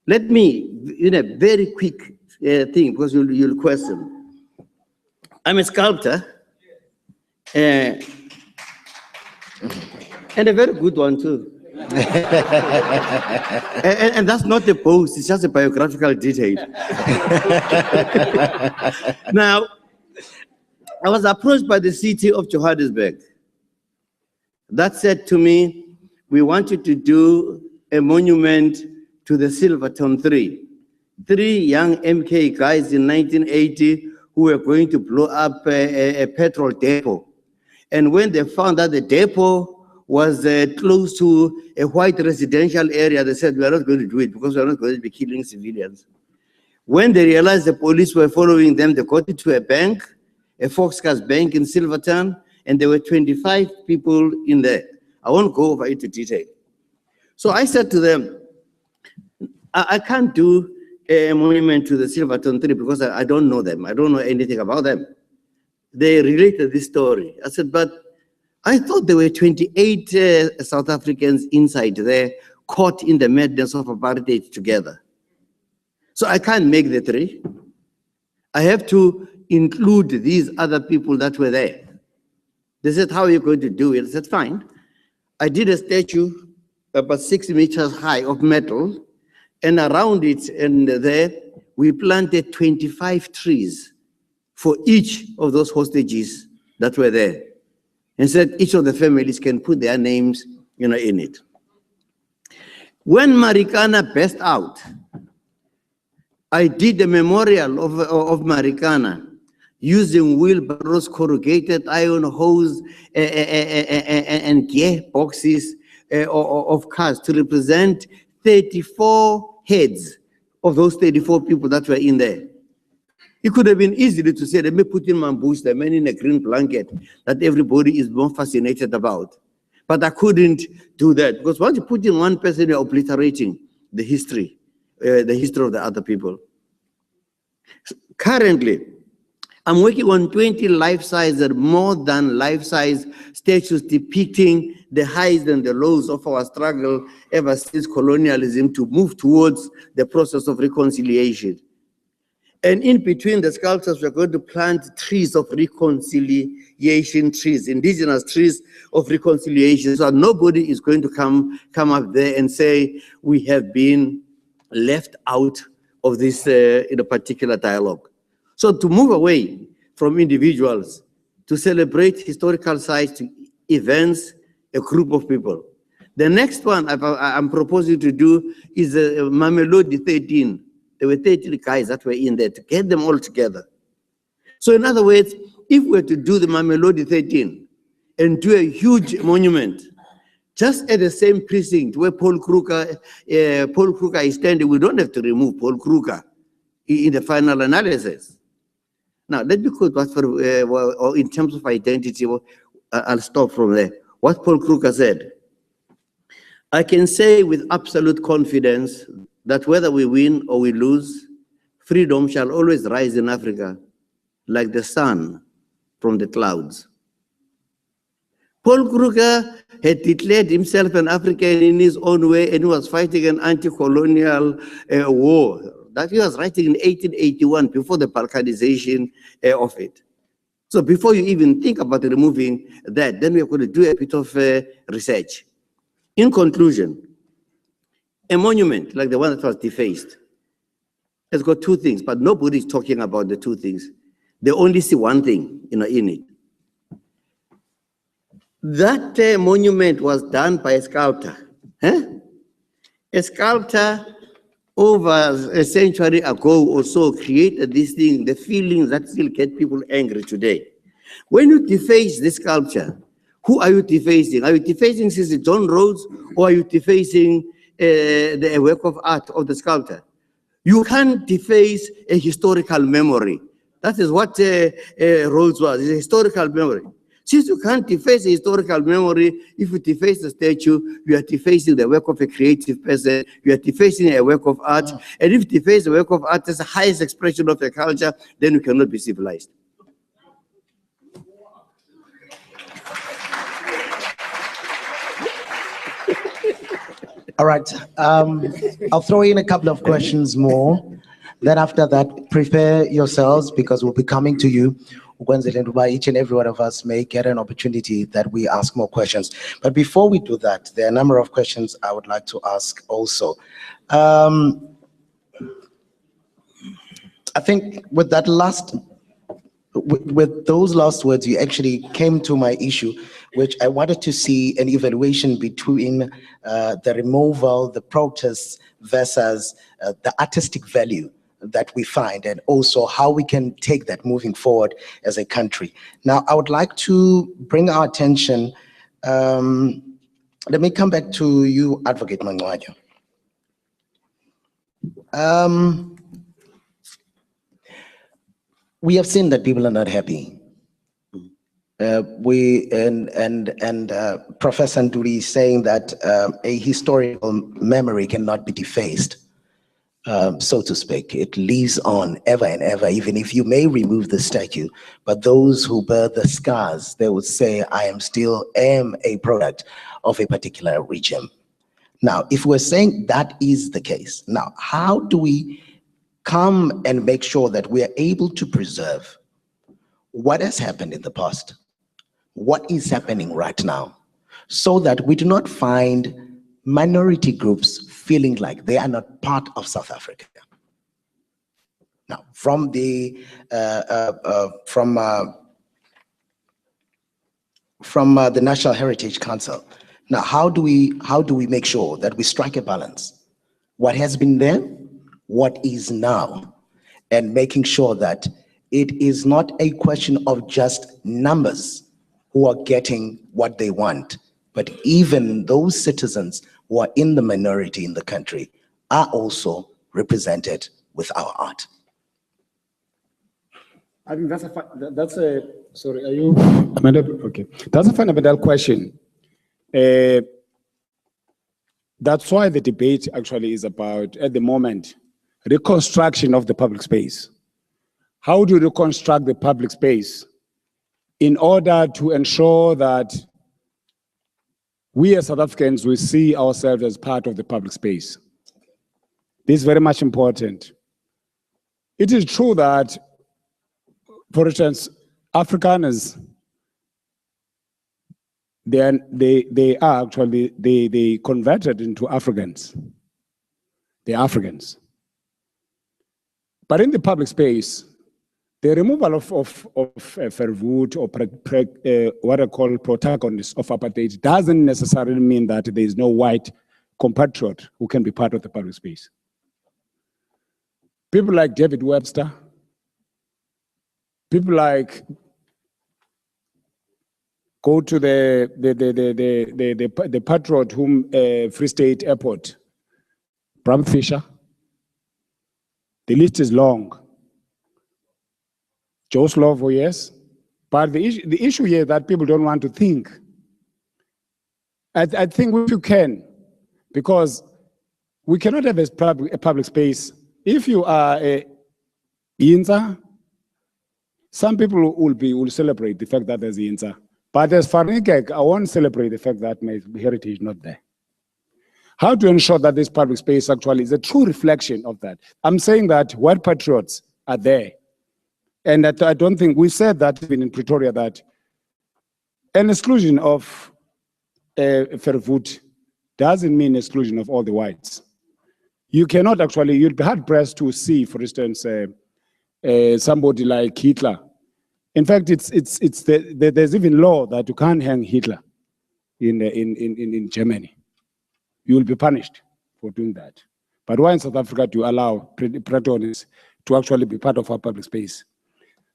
Let me, very quick thing, because you'll question. I'm a sculptor, and a very good one too. and that's not a boast, it's just a biographical detail. Now, I was approached by the city of Johannesburg. That said to me, we wanted to do a monument to the Silverton 3. 3 young MK guys in 1980 who were going to blow up a petrol depot. And when they found that the depot was close to a white residential area, they said, we are not going to do it because we are not going to be killing civilians. When they realized the police were following them, they got into a bank, a Foxcars bank in Silverton, and there were 25 people in there. I won't go over into detail. So I said to them, I can't do a monument to the Silverton 3 because I don't know them. I don't know anything about them. They related this story. I said, but I thought there were 28 South Africans inside there caught in the madness of apartheid together. So I can't make the 3. I have to include these other people that were there. They said, how are you going to do it? I said, fine. I did a statue about 6 meters high of metal, and around it and there, we planted 25 trees for each of those hostages that were there. And said each of the families can put their names, in it. When Marikana burst out, I did a memorial of Marikana using wheelbarrows, corrugated iron hose, and gear boxes of cars to represent 34 heads of those 34 people that were in there. It could have been easily to say, let me put in Mambush, the man in a green blanket that everybody is more fascinated about. But I couldn't do that because once you put in one person, you're obliterating the history of the other people. Currently, I'm working on 20 life-size and more than life-size statues depicting the highs and the lows of our struggle ever since colonialism to move towards the process of reconciliation. And in between the sculptures, we're going to plant trees of reconciliation trees, indigenous trees of reconciliation. So nobody is going to come up there and say, we have been left out of this in a particular dialogue. So to move away from individuals, to celebrate historical sites, events, a group of people. The next one I'm proposing to do is Mamelodi 13. There were 13 guys that were in there to get them all together. So in other words, if we were to do the Mamelodi 13 and do a huge monument, just at the same precinct where Paul Kruger is standing, we don't have to remove Paul Kruger in the final analysis. Now, let me quote what in terms of identity, I'll stop from there. What Paul Kruger said, I can say with absolute confidence that whether we win or we lose, freedom shall always rise in Africa like the sun from the clouds. Paul Kruger had declared himself an African in his own way, and he was fighting an anti-colonial war that he was writing in 1881 before the balkanization of it. So before you even think about removing that, then we are going to do a bit of research. In conclusion, a monument like the one that was defaced has got two things, but nobody is talking about the two things. They only see one thing, in it. That monument was done by a sculptor. A sculptor over a century ago or so created this thing, the feelings that still get people angry today. When you deface this sculpture, who are you defacing? Are you defacing Sissy John Rhodes, or are you defacing the work of art of the sculptor? You can't deface a historical memory. That is what Rhodes was, a historical memory. Since you can't deface a historical memory, if you deface a statue, you are defacing the work of a creative person, you are defacing a work of art, and if you deface the work of art as the highest expression of a culture, then you cannot be civilized. All right, I'll throw in a couple of questions more. Then after that, prepare yourselves because we'll be coming to you. Each and every one of us may get an opportunity that we ask more questions. But before we do that, there are a number of questions I would like to ask also. I think with that with those last words, you actually came to my issue, which I wanted to see an evaluation between the removal, the protests versus the artistic value that we find, and also how we can take that moving forward as a country. Now, I would like to bring our attention, let me come back to you, Advocate Mangcwatyo. We have seen that people are not happy. Professor Ntuli is saying that a historical memory cannot be defaced. So to speak, it lives on ever and ever, even if you may remove the statue, but those who bear the scars, they would say, I am still a product of a particular regime. Now, if we're saying that is the case, now, how do we come and make sure that we are able to preserve what has happened in the past, what is happening right now, so that we do not find minority groups feeling like they are not part of South Africa? Now, from the National Heritage Council, now how do we make sure that we strike a balance? What has been there, what is now, and making sure that it is not a question of just numbers who are getting what they want, but even those citizens who are in the minority in the country are also represented with our art. I think that's a sorry, are you Amanda? Okay, that's a fundamental question. That's why the debate actually is about, at the moment, reconstruction of the public space. How do you reconstruct the public space in order to ensure that we as South Africans will see ourselves as part of the public space? This is very much important. It is true that, for instance, Afrikaners, they converted into Africans. They're Africans. But in the public space, the removal of Verwoerd or what I call protagonists of apartheid doesn't necessarily mean that there is no white compatriot who can be part of the public space. People like David Webster, people like, go to the patriot whom Free State Airport, Bram Fisher. The list is long. Joe Slovo, yes. But the issue here is that people don't want to think. I think if you can, because we cannot have a public space. If you are a Yinza, some people will celebrate the fact that there's Yinza. But as Farnikek, I won't celebrate the fact that my heritage is not there. How to ensure that this public space actually is a true reflection of that? I'm saying that white patriots are there. And that I don't think, we said that even in Pretoria, that an exclusion of Verwoerd doesn't mean exclusion of all the whites. You cannot actually, you'd be hard pressed to see, for instance, somebody like Hitler. In fact, there's even law that you can't hang Hitler in Germany. You will be punished for doing that. But why in South Africa do you allow Pretonians to actually be part of our public space?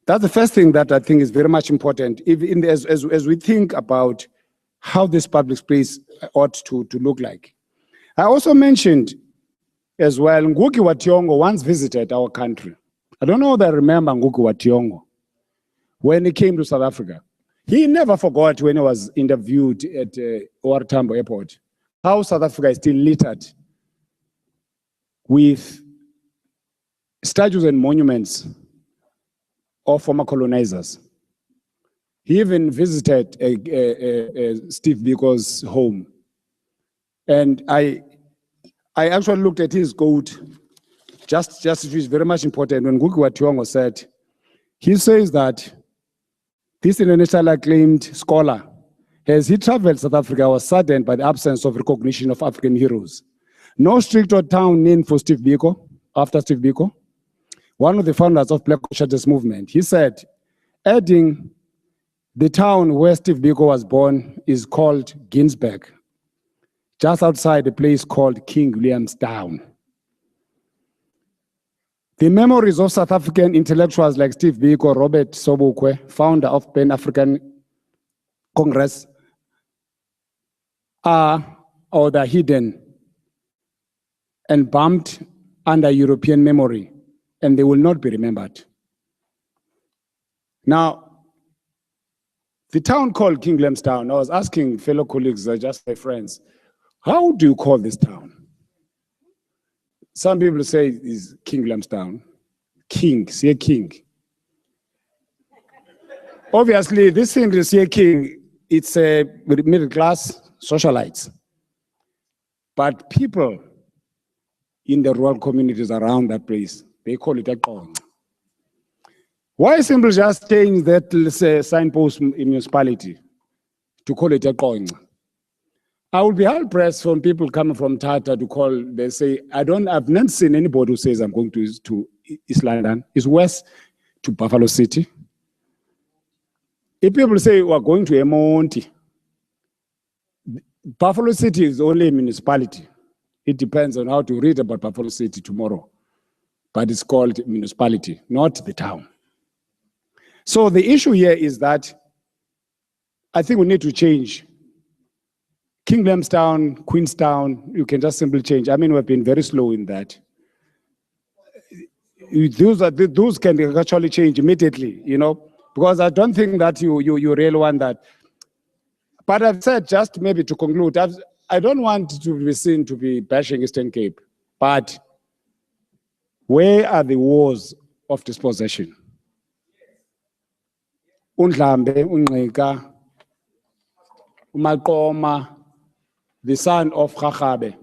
That's the first thing that I think is very much important, even as we think about how this public space ought to look like. I also mentioned as well, Ngugi wa Thiong'o once visited our country. I don't know that I remember Ngugi wa Thiong'o when he came to South Africa. He never forgot when he was interviewed at OR Tambo Airport, how South Africa is still littered with statues and monuments of former colonizers. He even visited Steve Biko's home. And I actually looked at his quote, just which is very much important, when Ngugi wa Thiong'o said, he says that this internationally acclaimed scholar, as he traveled South Africa, was saddened by the absence of recognition of African heroes. No strict or town named for Steve Biko, after Steve Biko, one of the founders of Black Consciousness movement. He said, adding, the town where Steve Biko was born is called Ginsberg, just outside a place called King Williamstown. The memories of South African intellectuals like Steve Biko, Robert Sobukwe, founder of Pan-African Congress, they're hidden and bumped under European memory, and they will not be remembered. Now, the town called King Williamstown, I was asking fellow colleagues, just my friends, how do you call this town? Some people say it's King Williamstown. King, say king. Obviously, this thing is say king, it's a middle class socialites. But people in the rural communities around that place, they call it a Qonqa. Why simply just change that, let's say, signpost in municipality to call it a Qonqa? I would be hard pressed from people coming from Tata to call, they say, I've not seen anybody who says I'm going to East London. It's west to Buffalo City. If people say we're going to Emonti, Buffalo City is only a municipality. It depends on how to read about Buffalo City tomorrow. But it's called municipality, not the town. So the issue here is that I think we need to change. King Williamstown, Queenstown, you can just simply change. I mean, we've been very slow in that. Those can actually change immediately, you know, because I don't think that you really want that. But I've said, just maybe to conclude, I don't want to be seen to be bashing Eastern Cape, but where are the wars of dispossession? Undlambe, Unqika, Umakoma, the son of Ragabe,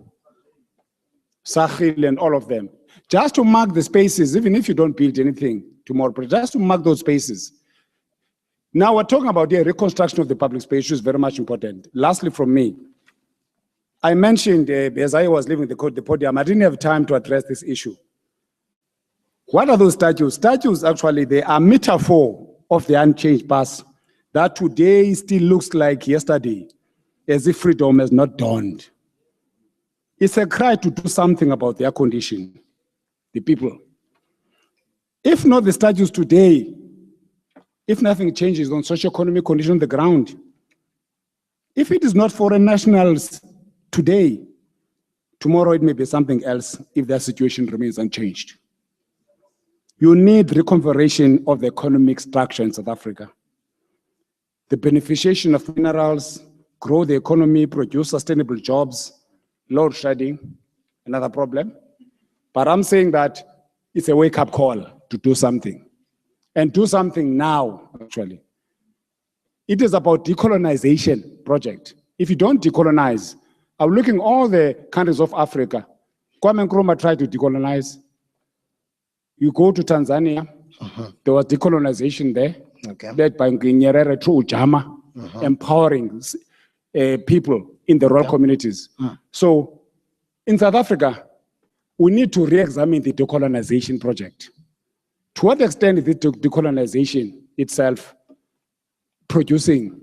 Sahil, and all of them. Just to mark the spaces, even if you don't build anything tomorrow, but just to mark those spaces. Now we're talking about the reconstruction of the public space, which is very much important. Lastly from me, I mentioned, as I was leaving the podium, I didn't have time to address this issue. What are those statues? Statues, actually, they are metaphor of the unchanged past that today still looks like yesterday, as if freedom has not dawned. It's a cry to do something about their condition, the people. If not the statues today, if nothing changes on socio-economic condition on the ground, if it is not foreign nationals today, tomorrow it may be something else if their situation remains unchanged. You need reconfiguration of the economic structure in South Africa. The beneficiation of minerals, grow the economy, produce sustainable jobs, load shedding, another problem. But I'm saying that it's a wake-up call to do something. And do something now, actually. it is about decolonization project. If you don't decolonize, I'm looking all the countries of Africa. Kwame Nkrumah tried to decolonize. You go to Tanzania, there was decolonization there, Okay. led by Nyerere through Ujama, empowering people in the rural communities. So in South Africa, we need to re-examine the decolonization project. To what extent is the decolonization itself producing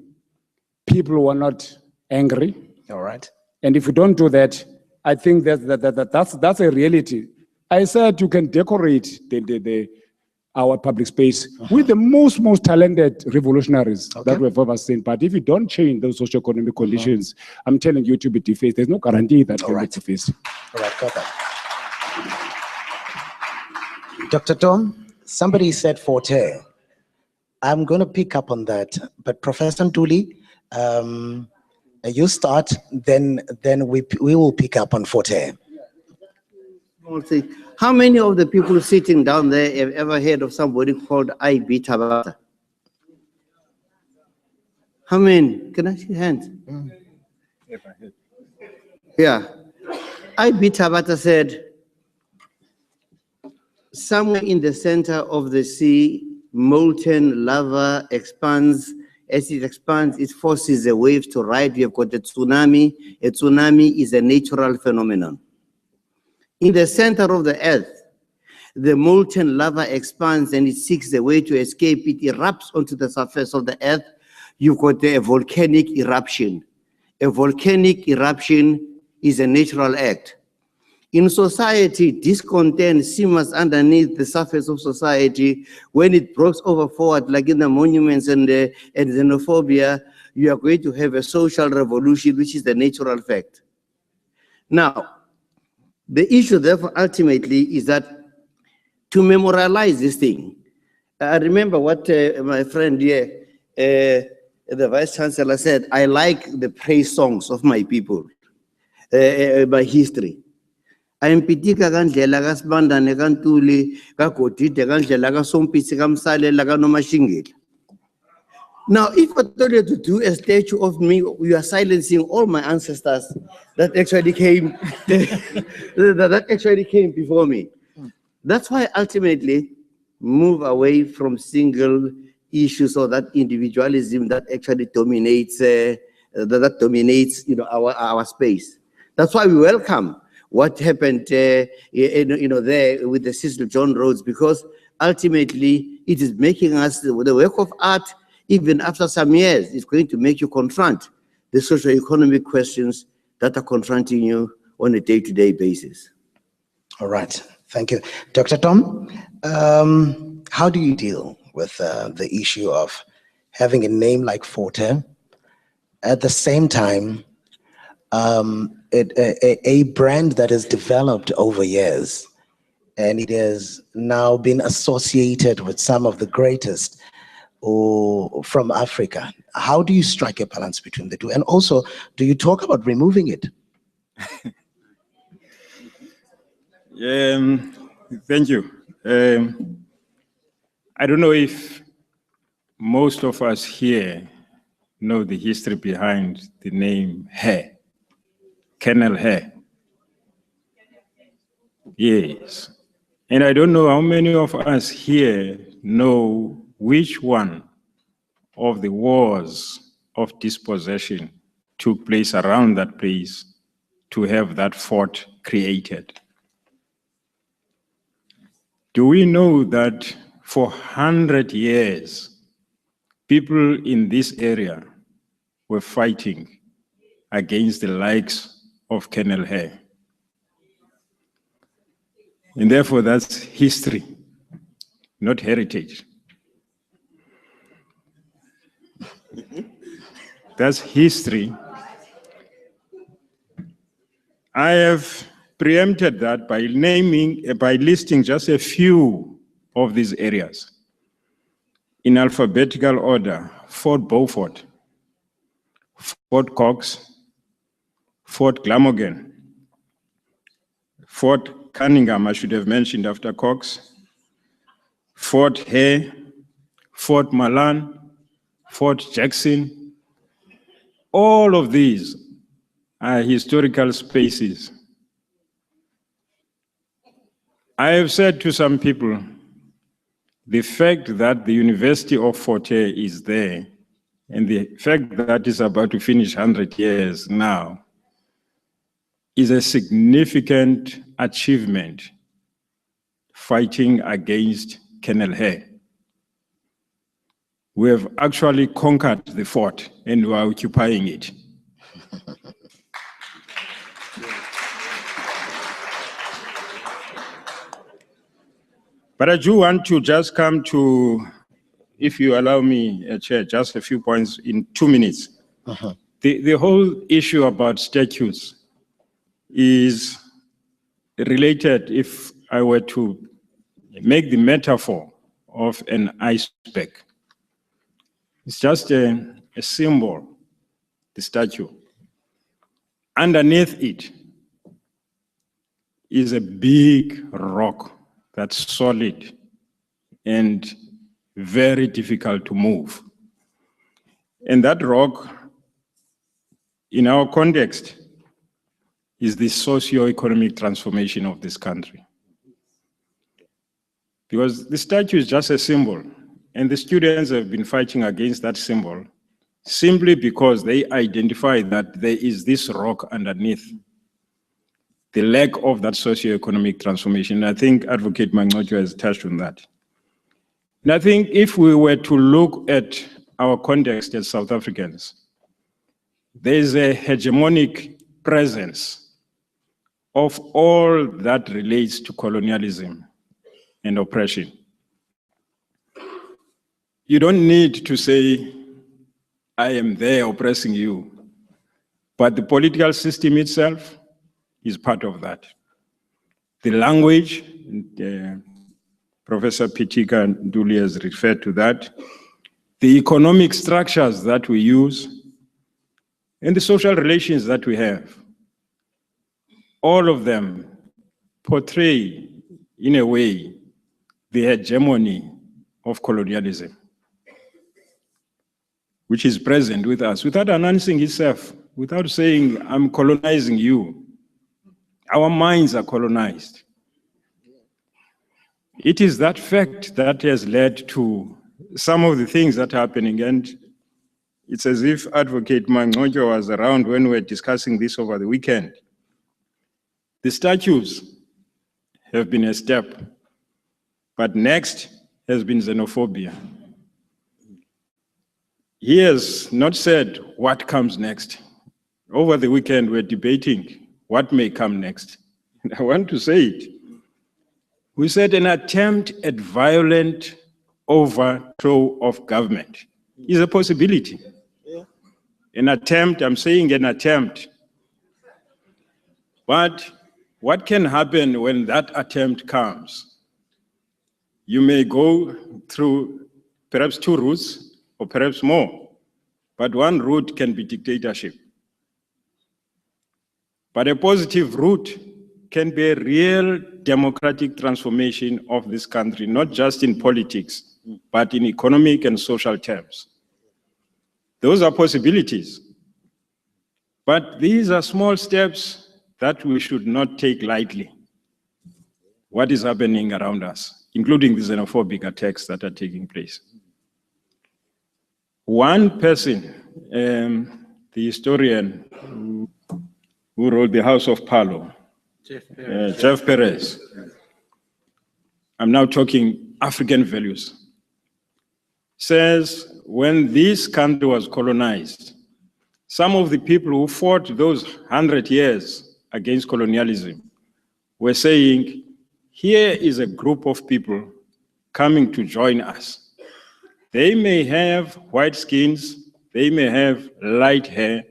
people who are not angry? All right. And if you don't do that, I think that's a reality. I said you can decorate our public space with the most talented revolutionaries that we've ever seen. But if you don't change those socioeconomic conditions, I'm telling you to be defaced. There's no guarantee that can be defaced. All right, got that. Dr. Tom, somebody said Forte. I'm going to pick up on that, but Professor Ntuli, you start, then we will pick up on Forte. Small thing. How many of the people sitting down there have ever heard of somebody called I.B. Tabata? How many? Can I see hands? Yeah. I.B. Tabata said, somewhere in the center of the sea, molten lava expands. As it expands, it forces the waves to ride. We have got a tsunami. A tsunami is a natural phenomenon. In the center of the earth, the molten lava expands and it seeks a way to escape. It erupts onto the surface of the earth. You've got a volcanic eruption. A volcanic eruption is a natural act. In society, discontent simmers underneath the surface of society. When it breaks over forward, like in the monuments and xenophobia, you are going to have a social revolution, which is the natural fact. Now, the issue, therefore, ultimately is that to memorialize this thing, I remember what my friend here, the Vice Chancellor said, I like the praise songs of my people, by history. Ayimpitika kandlela kaSibandane kaNtuli kaGodide kandlela kaSompisi kaMsalela kaNomashingela. Now, if I told you to do a statue of me, you are silencing all my ancestors that actually came, that actually came before me. That's why ultimately move away from single issues or that individualism that actually dominates, that dominates, our space. That's why we welcome what happened, there with the Cecil John Rhodes, because ultimately it is making us, the work of art, even after some years, is going to make you confront the socio-economic questions that are confronting you on a day-to-day basis. All right, thank you. Dr. Tom, how do you deal with the issue of having a name like Forte, at the same time, a brand that has developed over years, and it has now been associated with some of the greatest from Africa? How do you strike a balance between the two? And also, do you talk about removing it? Thank you. I don't know if most of us here know the history behind the name Hare, Colonel Hare. Yes. And I don't know how many of us here know which one of the wars of dispossession took place around that place to have that fort created. Do we know that for 100 years, people in this area were fighting against the likes of Colonel Hare? And therefore, that's history, not heritage. That's history. I have preempted that by listing just a few of these areas in alphabetical order: Fort Beaufort, Fort Cox, Fort Glamorgan, Fort Cunningham, I should have mentioned after Cox, Fort Hare, Fort Malan, Fort Jackson. All of these are historical spaces. I have said to some people, the fact that the University of Fort Hare is there, and the fact that it's about to finish 100 years now, is a significant achievement fighting against Colonel Hare. We have actually conquered the fort and we are occupying it. But I do want to just come to, if you allow me, Chair, just a few points in 2 minutes. The whole issue about statutes is related, if I were to make the metaphor of an iceberg. It's just a symbol, the statue. Underneath it is a big rock that's solid and very difficult to move. And that rock, in our context, is the socio-economic transformation of this country. Because the statue is just a symbol, and the students have been fighting against that symbol simply because they identify that there is this rock underneath, the lack of that socio-economic transformation. I think Advocate Mangcojo has touched on that. And I think if we were to look at our context as South Africans, there's a hegemonic presence of all that relates to colonialism and oppression. You don't need to say, I am there oppressing you, but the political system itself is part of that. The language, Professor Pitika Nduli has referred to that, the economic structures that we use, and the social relations that we have, all of them portray, in a way, the hegemony of colonialism, which is present with us, without announcing itself, without saying, I'm colonizing you. Our minds are colonized. It is that fact that has led to some of the things that are happening, and it's as if Advocate Mangcojo was around when we were discussing this over the weekend. The statues have been a step, but next has been xenophobia. He has not said what comes next. Over the weekend, we're debating what may come next. I want to say it. We said an attempt at violent overthrow of government is a possibility. An attempt, I'm saying an attempt. But what can happen when that attempt comes? You may go through perhaps 2 routes or perhaps more, but one route can be dictatorship. But a positive route can be a real democratic transformation of this country, not just in politics, but in economic and social terms. Those are possibilities. But these are small steps that we should not take lightly. What is happening around us, including the xenophobic attacks that are taking place. One person, the historian who wrote The House of Palo, Jeff Perez. I'm now talking African values. Says when this country was colonized, some of the people who fought those 100 years against colonialism were saying, here is a group of people coming to join us. They may have white skins, they may have light hair,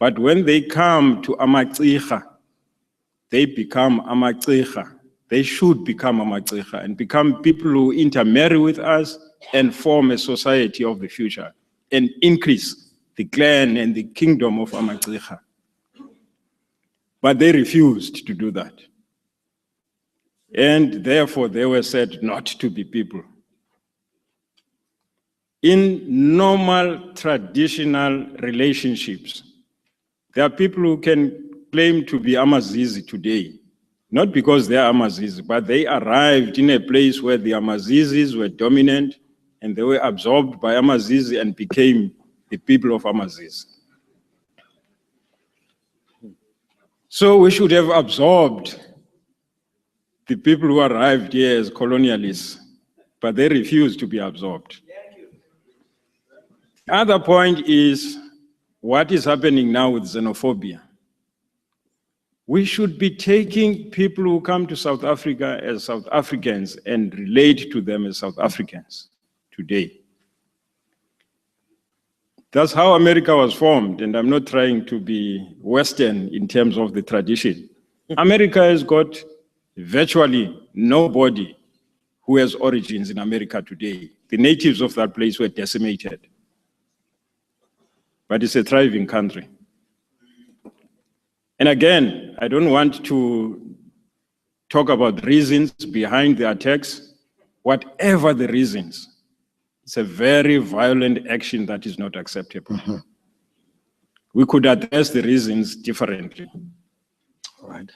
but when they come to Amagcirha, they become Amagcirha. They should become Amagcirha and become people who intermarry with us and form a society of the future and increase the clan and the kingdom of Amagcirha. But they refused to do that. And therefore they were said not to be people. In normal, traditional relationships, there are people who can claim to be Amazizi today, not because they are Amazizi, but they arrived in a place where the Amazizis were dominant and they were absorbed by Amazizi and became the people of Amazizi. So we should have absorbed the people who arrived here as colonialists, but they refused to be absorbed. Other point is what is happening now with xenophobia. We should be taking people who come to South Africa as South Africans and relate to them as South Africans today. That's how America was formed, and I'm not trying to be Western in terms of the tradition. America has got virtually nobody who has origins in America today. The natives of that place were decimated. But it's a thriving country. And again, I don't want to talk about reasons behind the attacks. Whatever the reasons, it's a very violent action that is not acceptable. We could address the reasons differently. All right.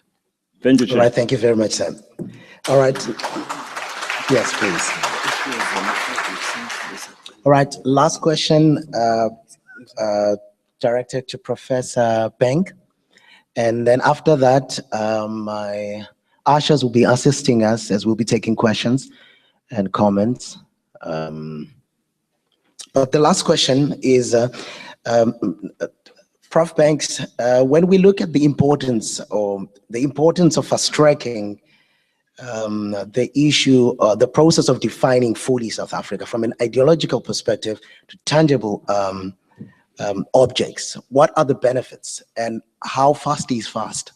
Thank you, All Chair. right, thank you very much, Sam. All right. Yes, please. All right, last question directed to Professor Bank. And then after that, my ushers will be assisting us as we'll be taking questions and comments. But the last question is, Prof. Banks, when we look at the importance of fast-tracking the issue, the process of defining fully South Africa from an ideological perspective to tangible objects, what are the benefits and how fast is fast?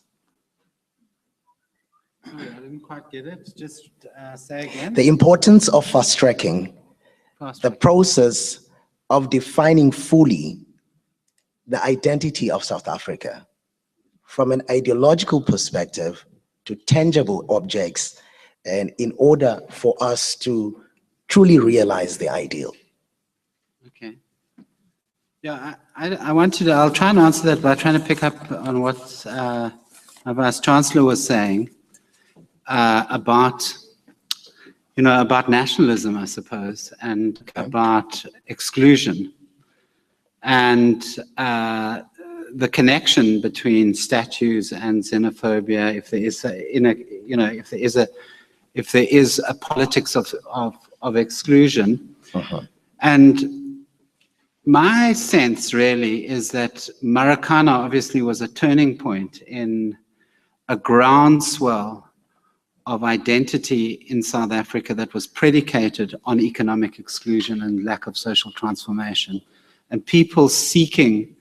Sorry, I didn't quite get it. Just say again. The importance of fast-tracking Fast the track. process of defining fully the identity of South Africa from an ideological perspective to tangible objects, and in order for us to truly realize the ideal. Okay. Yeah, I wanted to, I'll try and answer that by trying to pick up on what our Vice Chancellor was saying about, you know, about nationalism, I suppose, and about exclusion, and the connection between statues and xenophobia. If there is if there is a politics of exclusion, and my sense really is that Marikana obviously was a turning point in a groundswell of identity in South Africa that was predicated on economic exclusion and lack of social transformation, and people seeking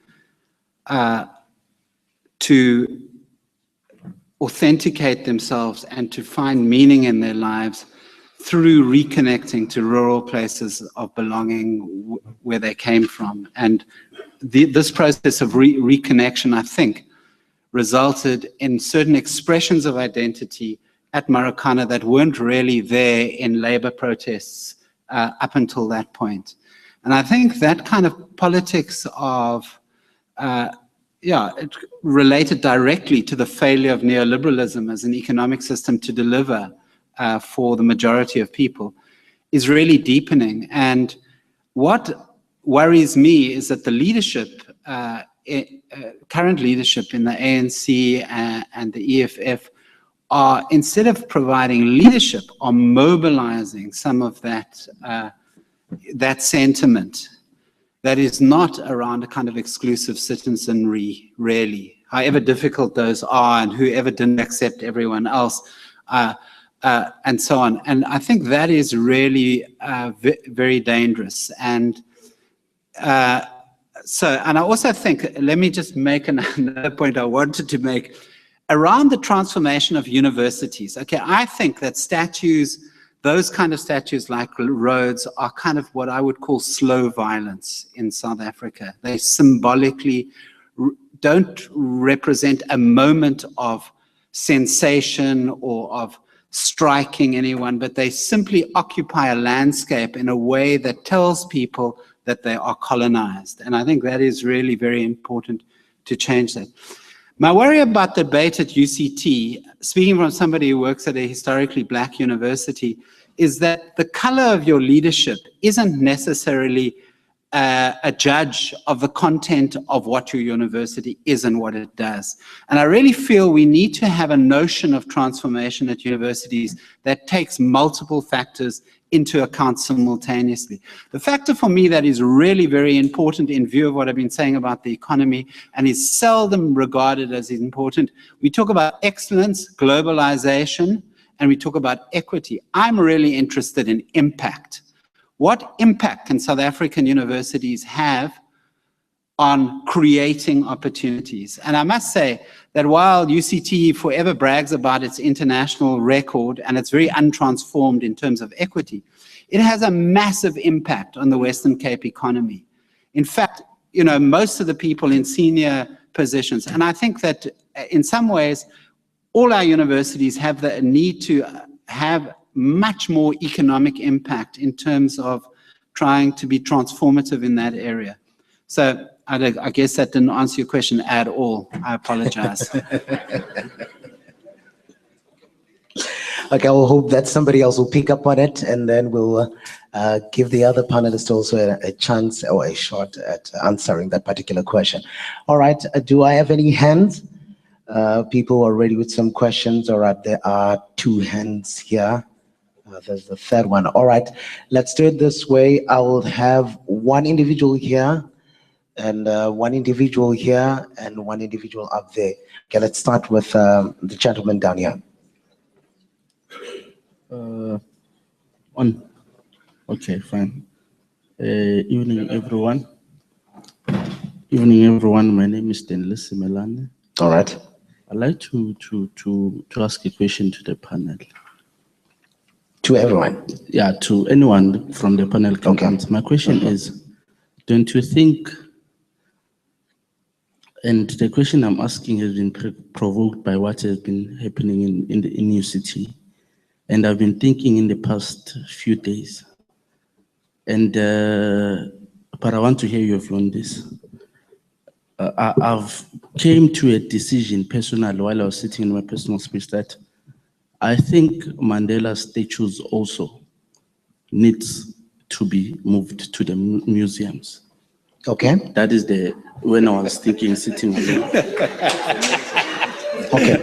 to authenticate themselves and to find meaning in their lives through reconnecting to rural places of belonging where they came from. And this process of reconnection, I think, resulted in certain expressions of identity at Marikana that weren't really there in labor protests up until that point. And I think that kind of politics of, it related directly to the failure of neoliberalism as an economic system to deliver for the majority of people, is really deepening. And what worries me is that the leadership, current leadership in the ANC and the EFF, are, instead of providing leadership, are mobilizing some of that that sentiment that is not around a kind of exclusive citizenry, really, however difficult those are, and whoever didn't accept everyone else, and so on. And I think that is really very dangerous. And and I also think, let me just make another point I wanted to make around the transformation of universities. Okay, I think that statues, those kind of statues like Rhodes, are kind of what I would call slow violence in South Africa. They symbolically don't represent a moment of sensation or of striking anyone, but they simply occupy a landscape in a way that tells people that they are colonized. And I think that is really very important to change that. My worry about the debate at UCT, speaking from somebody who works at a historically black university, is that the color of your leadership isn't necessarily a judge of the content of what your university is and what it does. And I really feel we need to have a notion of transformation at universities that takes multiple factors into account simultaneously. The factor for me that is really very important in view of what I've been saying about the economy and is seldom regarded as important, we talk about excellence, globalization, and we talk about equity. I'm really interested in impact. What impact can South African universities have on creating opportunities? And I must say that while UCT forever brags about its international record and it's very untransformed in terms of equity, it has a massive impact on the Western Cape economy. In fact, you know, most of the people in senior positions, and I think that in some ways, all our universities have the need to have much more economic impact in terms of trying to be transformative in that area. So I guess that didn't answer your question at all. I apologize. Okay, I will hope that somebody else will pick up on it, and then we'll give the other panelists also a chance or a shot at answering that particular question. All right, do I have any hands? People are ready with some questions. All right, there are two hands here. There's the third one. All right, let's do it this way. I will have one individual here, and one individual here, and one individual up there. Okay, let's start with the gentleman down here. Okay, fine. Evening, everyone. Evening, everyone. My name is Stanley Simelane. All right. I'd like to ask a question to the panel. To everyone. Yeah, to anyone from the panel can answer. My question is, don't you think, and the question I'm asking has been provoked by what has been happening in UCT, and I've been thinking in the past few days, and but I want to hear your view on this. I've came to a decision personally while I was sitting in my personal space that I think Mandela's statues also needs to be moved to the museums. Okay. That is when I was thinking, sitting here. Okay.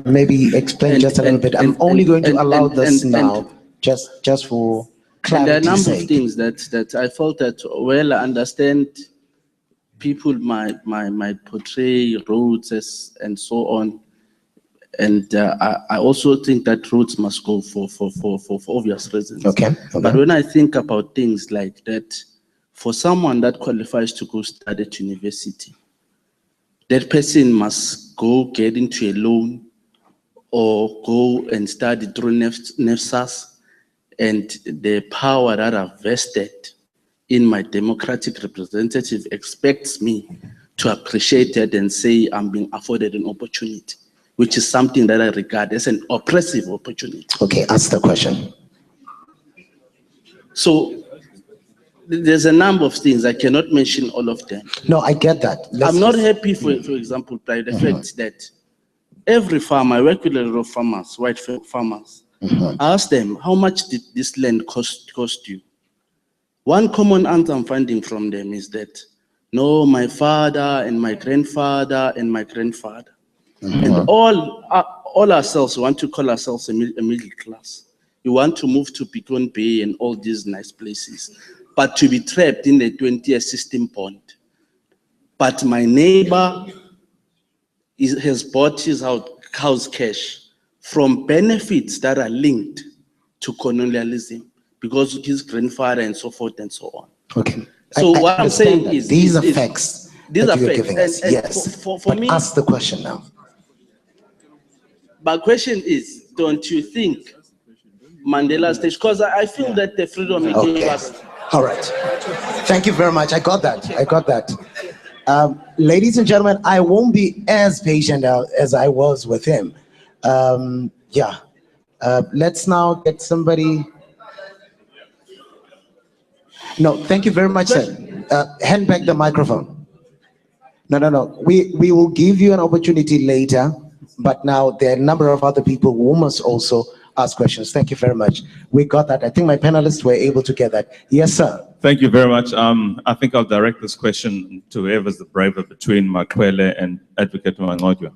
Maybe explain just a little bit. I'm only going to allow this now, just for And there are a clarity's number sake. of things that I felt that, well, I understand people might portray roads and so on. And I also think that roads must go for obvious reasons. Okay. But when I think about things like that, for someone that qualifies to go study at university, that person must go get into a loan or go and study through NEFSAS, and the power that I've vested in my democratic representative expects me to appreciate it and say I'm being afforded an opportunity, which is something that I regard as an oppressive opportunity. Okay, ask the question. So there's a number of things, I cannot mention all of them. No, I get that. I'm not happy, for example, by the fact that every farmer, I work with a lot of farmers, white farmers, I ask them, how much did this land cost you? One common answer I'm finding from them is that, no, my father and my grandfather and my grandfather. And all ourselves want to call ourselves a middle class. We want to move to Piton Bay and all these nice places, but to be trapped in the 20-year system bond. But my neighbor has bought his house cash from benefits that are linked to colonialism because of his grandfather and so forth and so on. Okay. So I what I'm saying understand that. is these are facts these that are you're facts. giving us. And Yes. for But me, ask the question now. my question is, don't you think Mandela's stage, because I feel that the freedom he gave Okay. us. All right. Thank you very much. I got that. I got that. Ladies and gentlemen, I won't be as patient as I was with him. Yeah. Let's now get somebody. No, thank you very much, sir. Hand back the microphone. No. We will give you an opportunity later, but now there are a number of other people who must also ask questions. Thank you very much. We got that. I think my panelists were able to get that. Yes, sir. Thank you very much. I think I'll direct this question to whoever's the braver between Makwele and Advocate Mangodyo.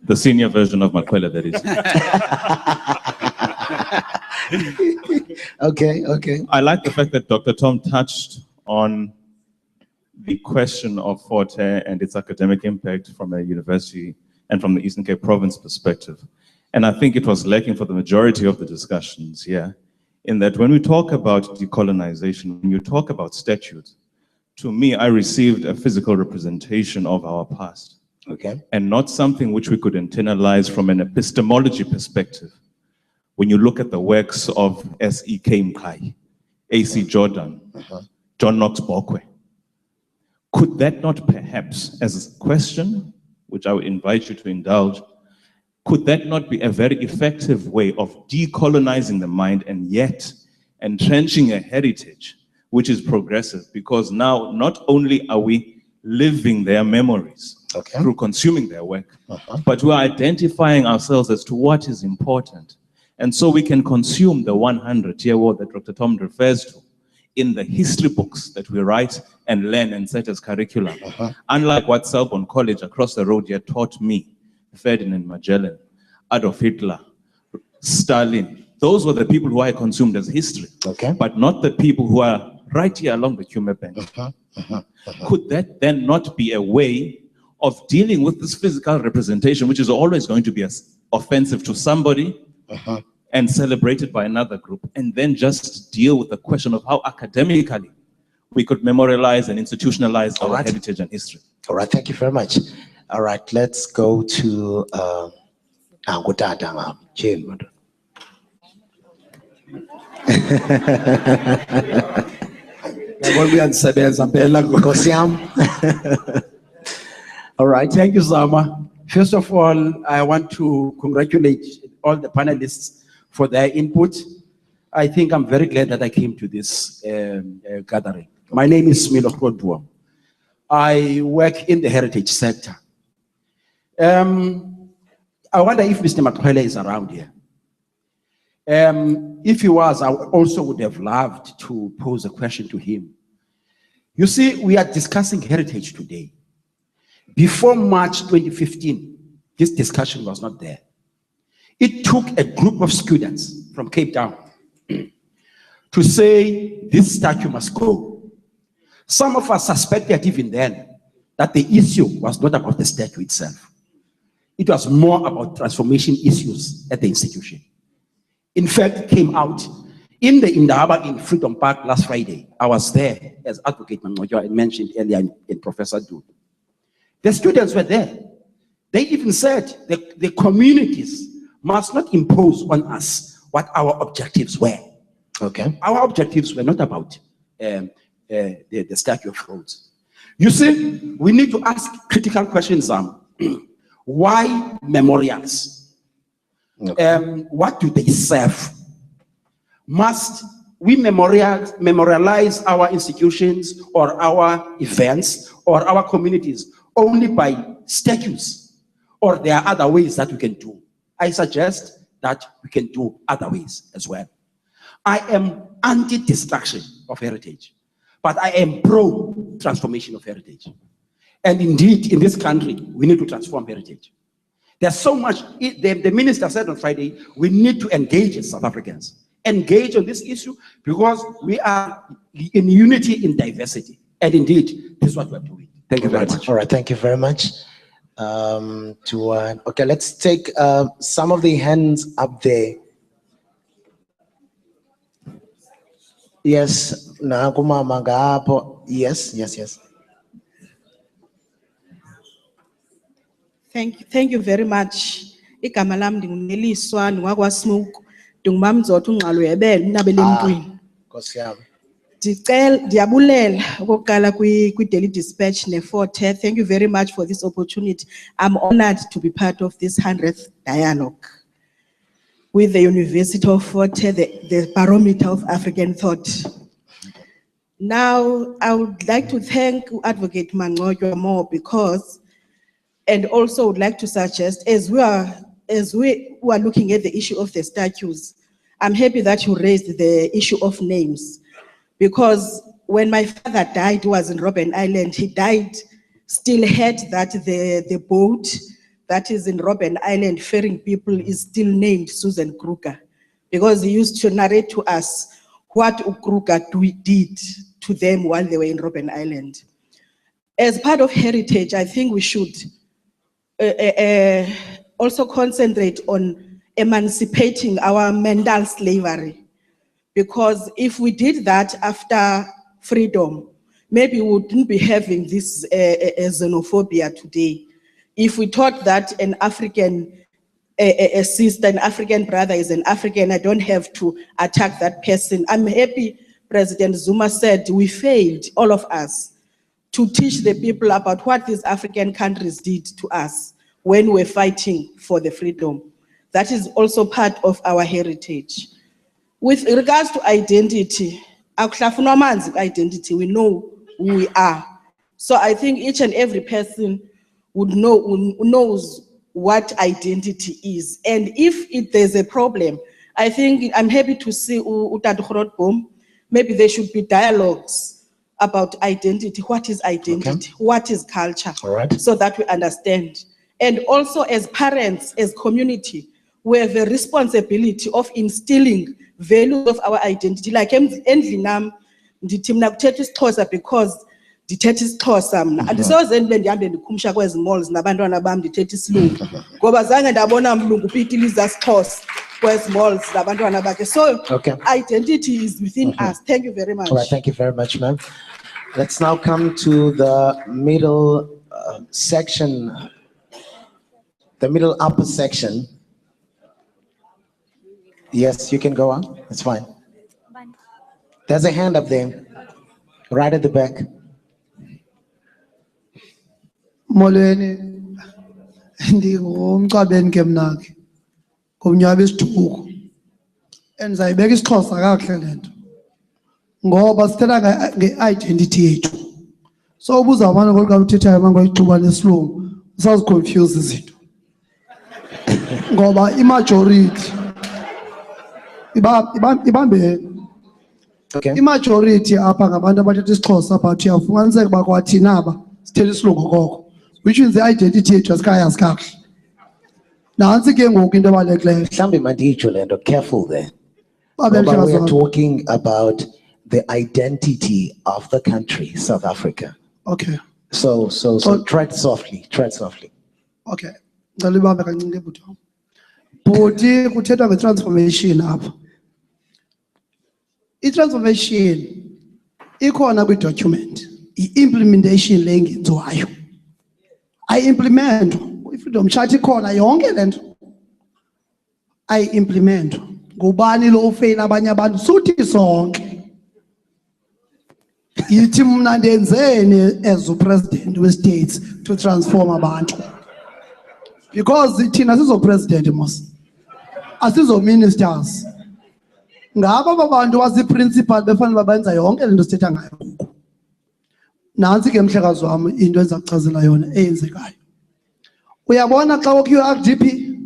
The senior version of Makwele, that is. Okay. I like the fact that Dr. Tom touched on the question of Forte and its academic impact from a university and from the Eastern Cape Province perspective. And I think it was lacking for the majority of the discussions here, in that when we talk about decolonization, when you talk about statutes, to me, I received a physical representation of our past. Okay. And not something which we could internalize from an epistemology perspective. When you look at the works of S.E.K. Mkai, A.C. Jordan, John Knox Bokwe, could that not perhaps, as a question, which I would invite you to indulge, could that not be a very effective way of decolonizing the mind and yet entrenching a heritage which is progressive? Because now not only are we living their memories through consuming their work, but we're identifying ourselves as to what is important. And so we can consume the 100-year war that Dr. Tom refers to in the history books that we write and learn and set as curriculum. Unlike what Selborne College across the road here taught me, Ferdinand Magellan, Adolf Hitler, Stalin. Those were the people who I consumed as history, but not the people who are right here along the Kume bench. Could that then not be a way of dealing with this physical representation, which is always going to be offensive to somebody and celebrated by another group, and then just deal with the question of how academically we could memorialize and institutionalize our heritage and history? All right, thank you very much. All right, let's go to Angutata, Jane. All right, thank you, Zama. First of all, I want to congratulate all the panelists for their input. I think I'm very glad that I came to this gathering. My name is Milo Kodwa. I work in the heritage sector. I wonder if Mr. Makwele is around here. If he was, I also would have loved to pose a question to him. You see, we are discussing heritage today. Before March 2015, this discussion was not there. It took a group of students from Cape Town to say this statue must go. Some of us suspected even then that the issue was not about the statue itself. It was more about transformation issues at the institution. In fact, it came out in the Indaba in Freedom Park last Friday. I was there, as Advocate Mangodyo mentioned earlier in Professor Dude. The students were there. They even said the communities must not impose on us what our objectives were. Okay. Our objectives were not about the Statue of Rhodes. You see, we need to ask critical questions. Why memorials? What do they serve? Must we memorialize our institutions or our events or our communities only by statues? Or there are other ways that we can do? I suggest that we can do other ways as well. I am anti-destruction of heritage, but I am pro-transformation of heritage. And indeed, in this country, we need to transform heritage. There's so much, the minister said on Friday, we need to engage as South Africans. Engage on this issue because we are in unity in diversity. And indeed, this is what we're doing. Thank you very much. All right, thank you very much. Okay, let's take some of the hands up there. Yes, yes. Thank you very much. Igama lam ndinguneliswa ndingwakwaSmoke ndingumamzothi ungqalo yebele unabele emntwini. Nkosi yami. Ndiyabulela okokuqala kwi-Daily Dispatch neForte. Thank you very much for this opportunity. I'm honored to be part of this 100th dialogue. with the University of Fort Hare, the Barometer of African Thought. Now, I would like to thank Advocate Mangojwa more because, and also would like to suggest, as we are looking at the issue of the statues, I'm happy that you raised the issue of names, because when my father died, who was in Robben Island, he died, still had that the boat that is in Robben Island ferrying people is still named Susan Kruger, because he used to narrate to us what Kruger did to them while they were in Robben Island. As part of heritage, I think we should also concentrate on emancipating our mental slavery, because if we did that after freedom, maybe we wouldn't be having this xenophobia today. If we thought that an African a sister, an African brother is an African, I don't have to attack that person. I'm happy President Zuma said we failed, all of us, to teach the people about what these African countries did to us when we're fighting for the freedom. That is also part of our heritage. With regards to identity, identity, we know who we are. So I think each and every person would know, knows what identity is. And if there's a problem, I think I'm happy to see Utadu Grootboom, maybe there should be dialogues about identity. What is identity? Okay. What is culture? All right. So that we understand. And also as parents, as community, we have a responsibility of instilling values of our identity. Like ending nam ndithi mina kuthetha isiXhosa because ndithetha isiXhosa mna. Andisoze ndibe ndihambe ndikhumsha kwezi malls nabantwana bam ndithetha isilungu. Ngoba zange ndabona mlungu upitiliza isiXhosa kwezi malls nabantwana bakhe. So identity is within us. Thank you very much. All right, thank you very much, ma'am. Let's now come to the middle section, the middle upper section. Yes, you can go on. It's fine. There's a hand up there, right at the back. Molweni, ndingumcabeni ke mnakhe ngomnyaba isithuko endizayibeka isiXhosa kakuhle le nto ngoba sithetha nge-identity yethu. So ubuza abantu ngolu kamthethayo mangoyixuba lesilungu usaziconfuse izinto ngoba imajority ibambe imajority apha ngabantu abathetha isiXhosa but uyafumaniseka uba kwathina aba sithetha isilungu koko, which means the identity yethu asikayazi kakuhle. Nantsi ke ngoku into ebalulekileyo. Mhlambi manditsho le nto, careful there. Ngoba we are talking about the identity of the country, South Africa. Okay. So tread softly, tread softly. Okay. Ngicela ibambe kancinci ebhuti. Bhuti kuthethwa nge-transformation apha. I-transformation ikhona kwi-document, i-implementation le ingenziwayo. Ayi-implementwa, i-freedom chart ikhona yonke le nto. Ayi-implementwa. Ngubani lo ufeyila abanye abantu? Suthi sonke. Yithi mna ndenzeni as upresident we-states to transform abantu. Because thina sizo-president mos, asizo-ministers. Ngaba babantu wasi-principal befanele babenza yonke le nto sithetha ngayo ngoku. Nantsi ke mhlekazi wam into endizakuchazela yona eyenzekayo. Uyabona xa ukhiwa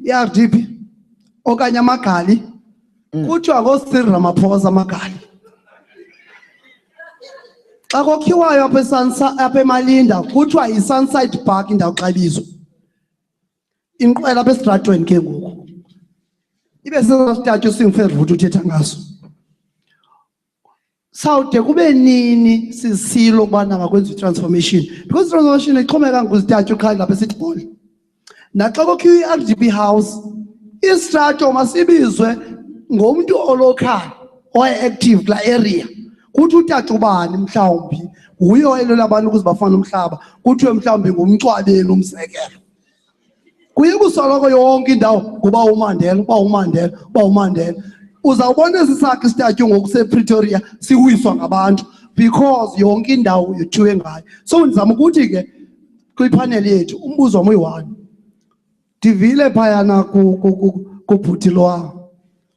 i-RDP okanye amagali, kuthiwa ngoCyril Ramaphosa amagali. Xa kokhiwayo apha eMalinda kuthiwa yi-Sunside Park indawo xa ibizwa. Inqwela apha esitratweni ke ngoku. Ibe sesithathu singufezivutha uthetha ngaso. Sawude kube nini sisilo ukubana makwenziwe i-transformation, because i-transformation ixhomeka nguzithathu qha lapha esithibole. Naxa kokhiwa i-RDP house, istrato masibizwe ngomntu olocal oye-active kula area. Kuthi utata ubani mhlawumbi nguye oyelela abantu ukuze bafane umhlaba, kuthiwe mhlawumbi ngumcwabeni umzekelo. Kuye kusoloko yonke indawo kuba uMandela, uba uMandela, uba uMandela. Uzawubona esisakhe istatyu ngoku sePretoria siwiswa ngabantu because yonke indawo yethiwe ngayo. So ndizama ukuthi ke kwipanel yethu umbuzo wam uyi-1. Ndivile phayana kubhuti lo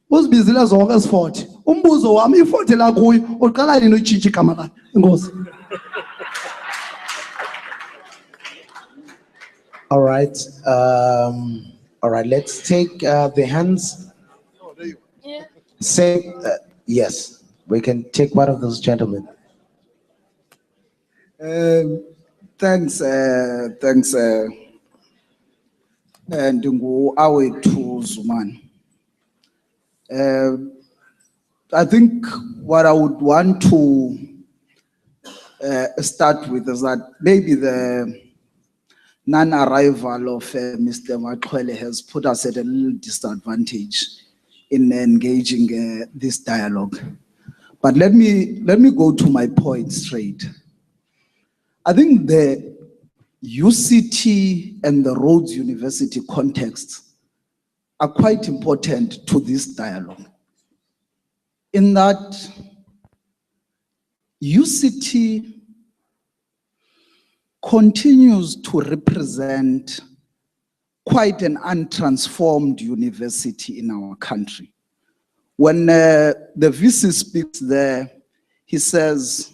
Uzibizile zonke ezi-40. Umbuzo wami i-40 la kuyo uqala nini utshintsha igama lakhe? Inkosi. All right, let's take the hands. Say, yes, we can take one of those gentlemen. Thanks, and Awethu Zumani. I think what I would want to start with is that maybe the non-arrival of Mr. Matlwele has put us at a little disadvantage in engaging this dialogue. But let me go to my point straight. I think the UCT and the Rhodes University context are quite important to this dialogue, in that UCT continues to represent quite an untransformed university in our country. When the VC speaks there, he says,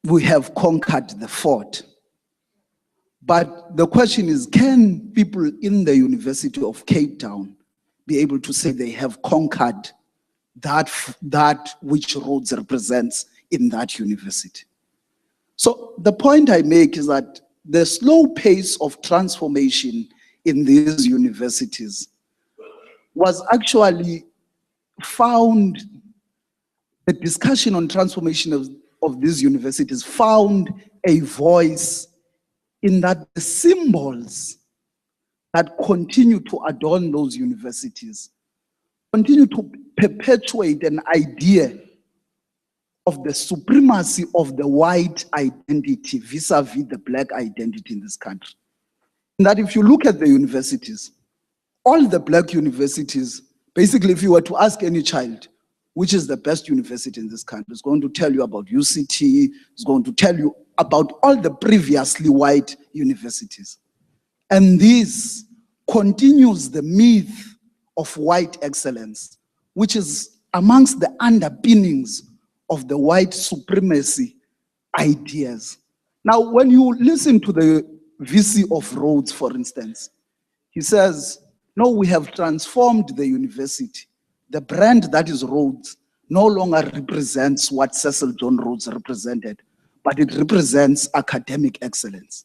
we have conquered the fort. But the question is, can people in the University of Cape Town be able to say they have conquered that which Rhodes represents in that university? So the point I make is that the slow pace of transformation in these universities was actually found, the discussion on transformation of these universities found a voice in that the symbols that continue to adorn those universities continue to perpetuate an idea of the supremacy of the white identity vis-a-vis the black identity in this country. And that if you look at the universities, all the black universities, basically if you were to ask any child, which is the best university in this country, it's going to tell you about UCT, it's going to tell you about all the previously white universities. And this continues the myth of white excellence, which is amongst the underpinnings of the white supremacy ideas. Now, when you listen to the VC of Rhodes, for instance, he says, no, we have transformed the university. The brand that is Rhodes no longer represents what Cecil John Rhodes represented, but it represents academic excellence.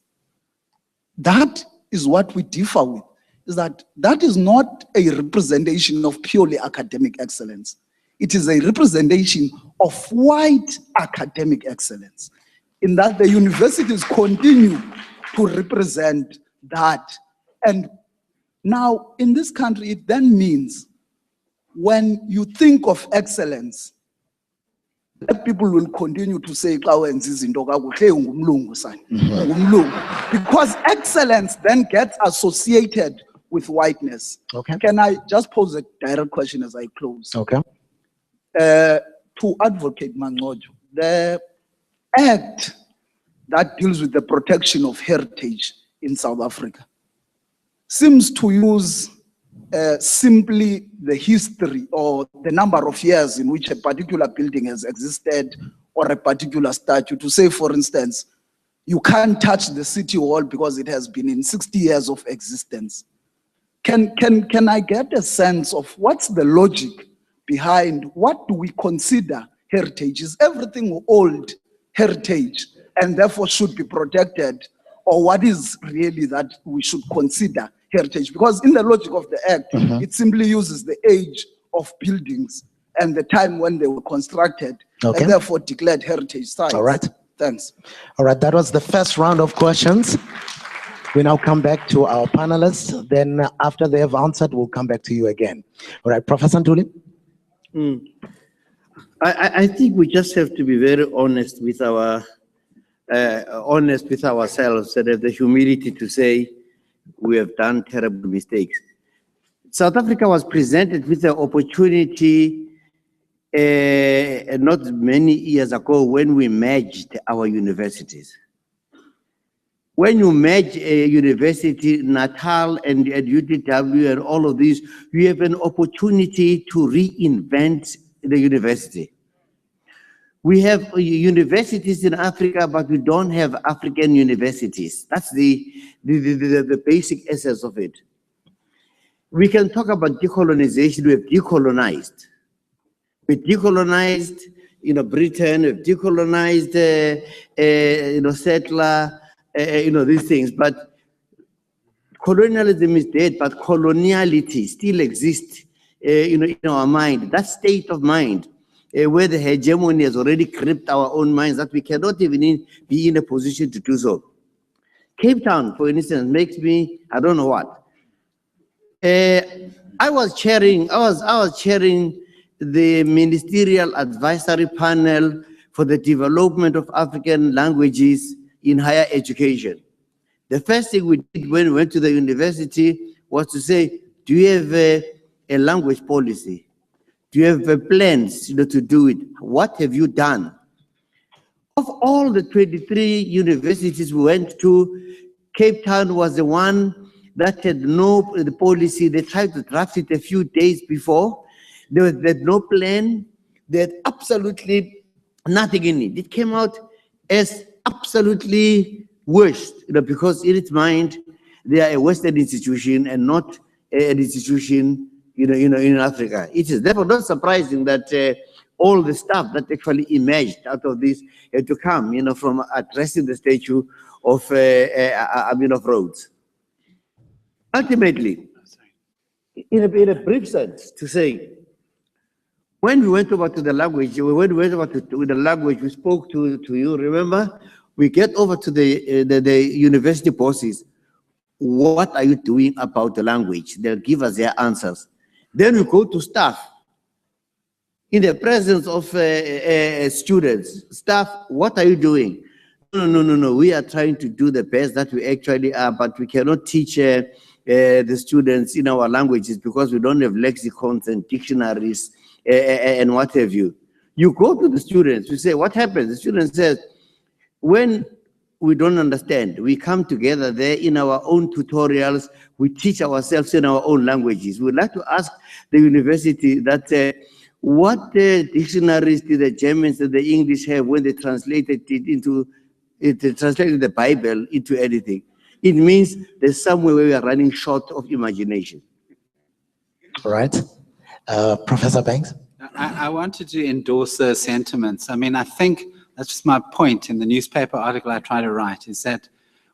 That is what we differ with, is that is not a representation of purely academic excellence. It is a representation of white academic excellence, in that the universities continue to represent that. And now in this country, it then means when you think of excellence, black people will continue to say, because excellence then gets associated with whiteness. Okay. Can I just pose a direct question as I close? Okay. To Advocate Mangcojo, the act that deals with the protection of heritage in South Africa seems to use simply the history or the number of years in which a particular building has existed or a particular statue to say, for instance, you can't touch the city hall because it has been in 60 years of existence. Can I get a sense of what's the logic behind what do we consider heritage? Is everything old heritage and therefore should be protected? Or what is really that we should consider heritage? Because in the logic of the act, it simply uses the age of buildings and the time when they were constructed, Okay. and therefore declared heritage sites. All right. Thanks. All right, that was the first round of questions. We now come back to our panelists. Then after they have answered, we'll come back to you again. All right, Professor Ntuli. I think we just have to be very honest with ourselves and have the humility to say we have done terrible mistakes. South Africa was presented with the opportunity not many years ago when we merged our universities. when you merge a university, Natal and UTW and all of these, you have an opportunity to reinvent the university. We have universities in Africa, but we don't have African universities. That's the basic essence of it. We can talk about decolonization. We have decolonized. We decolonized, Britain. We've decolonized, settler, these things. But colonialism is dead. But coloniality still exists, in our mind. That state of mind. Where the hegemony has already gripped our own minds that we cannot even be in a position to do so. Cape Town, for instance, makes me, I don't know what. I was chairing the Ministerial Advisory Panel for the Development of African Languages in Higher Education. The first thing we did when we went to the university was to say, do you have a language policy? Do you have plans to do it? What have you done? Of all the 23 universities we went to, Cape Town was the one that had no policy. They tried to draft it a few days before. There was no plan. They had absolutely nothing in it. It came out as absolutely worst, because in its mind, they are a Western institution and not an institution in Africa. It is therefore not surprising that all the stuff that actually emerged out of this had to come, from addressing the statue of of Rhodes. Ultimately, in a brief sense, to say, when we went over to the language, we spoke to you, remember? We get over to the university bosses. What are you doing about the language? They'll give us their answers. Then we go to staff. In the presence of students, staff, what are you doing? No. We are trying to do the best that we actually are, but we cannot teach the students in our languages because we don't have lexicons and dictionaries and what have you. You go to the students, you say, what happens? The student says, when we don't understand, we come together there in our own tutorials, we teach ourselves in our own languages. We'd like to ask the university that what dictionaries did the Germans and the English have when they translated the Bible into anything? It means there's somewhere where we are running short of imagination. All right. Professor Banks? I wanted to endorse the sentiments. I mean, I think that's just my point in the newspaper article I try to write, is that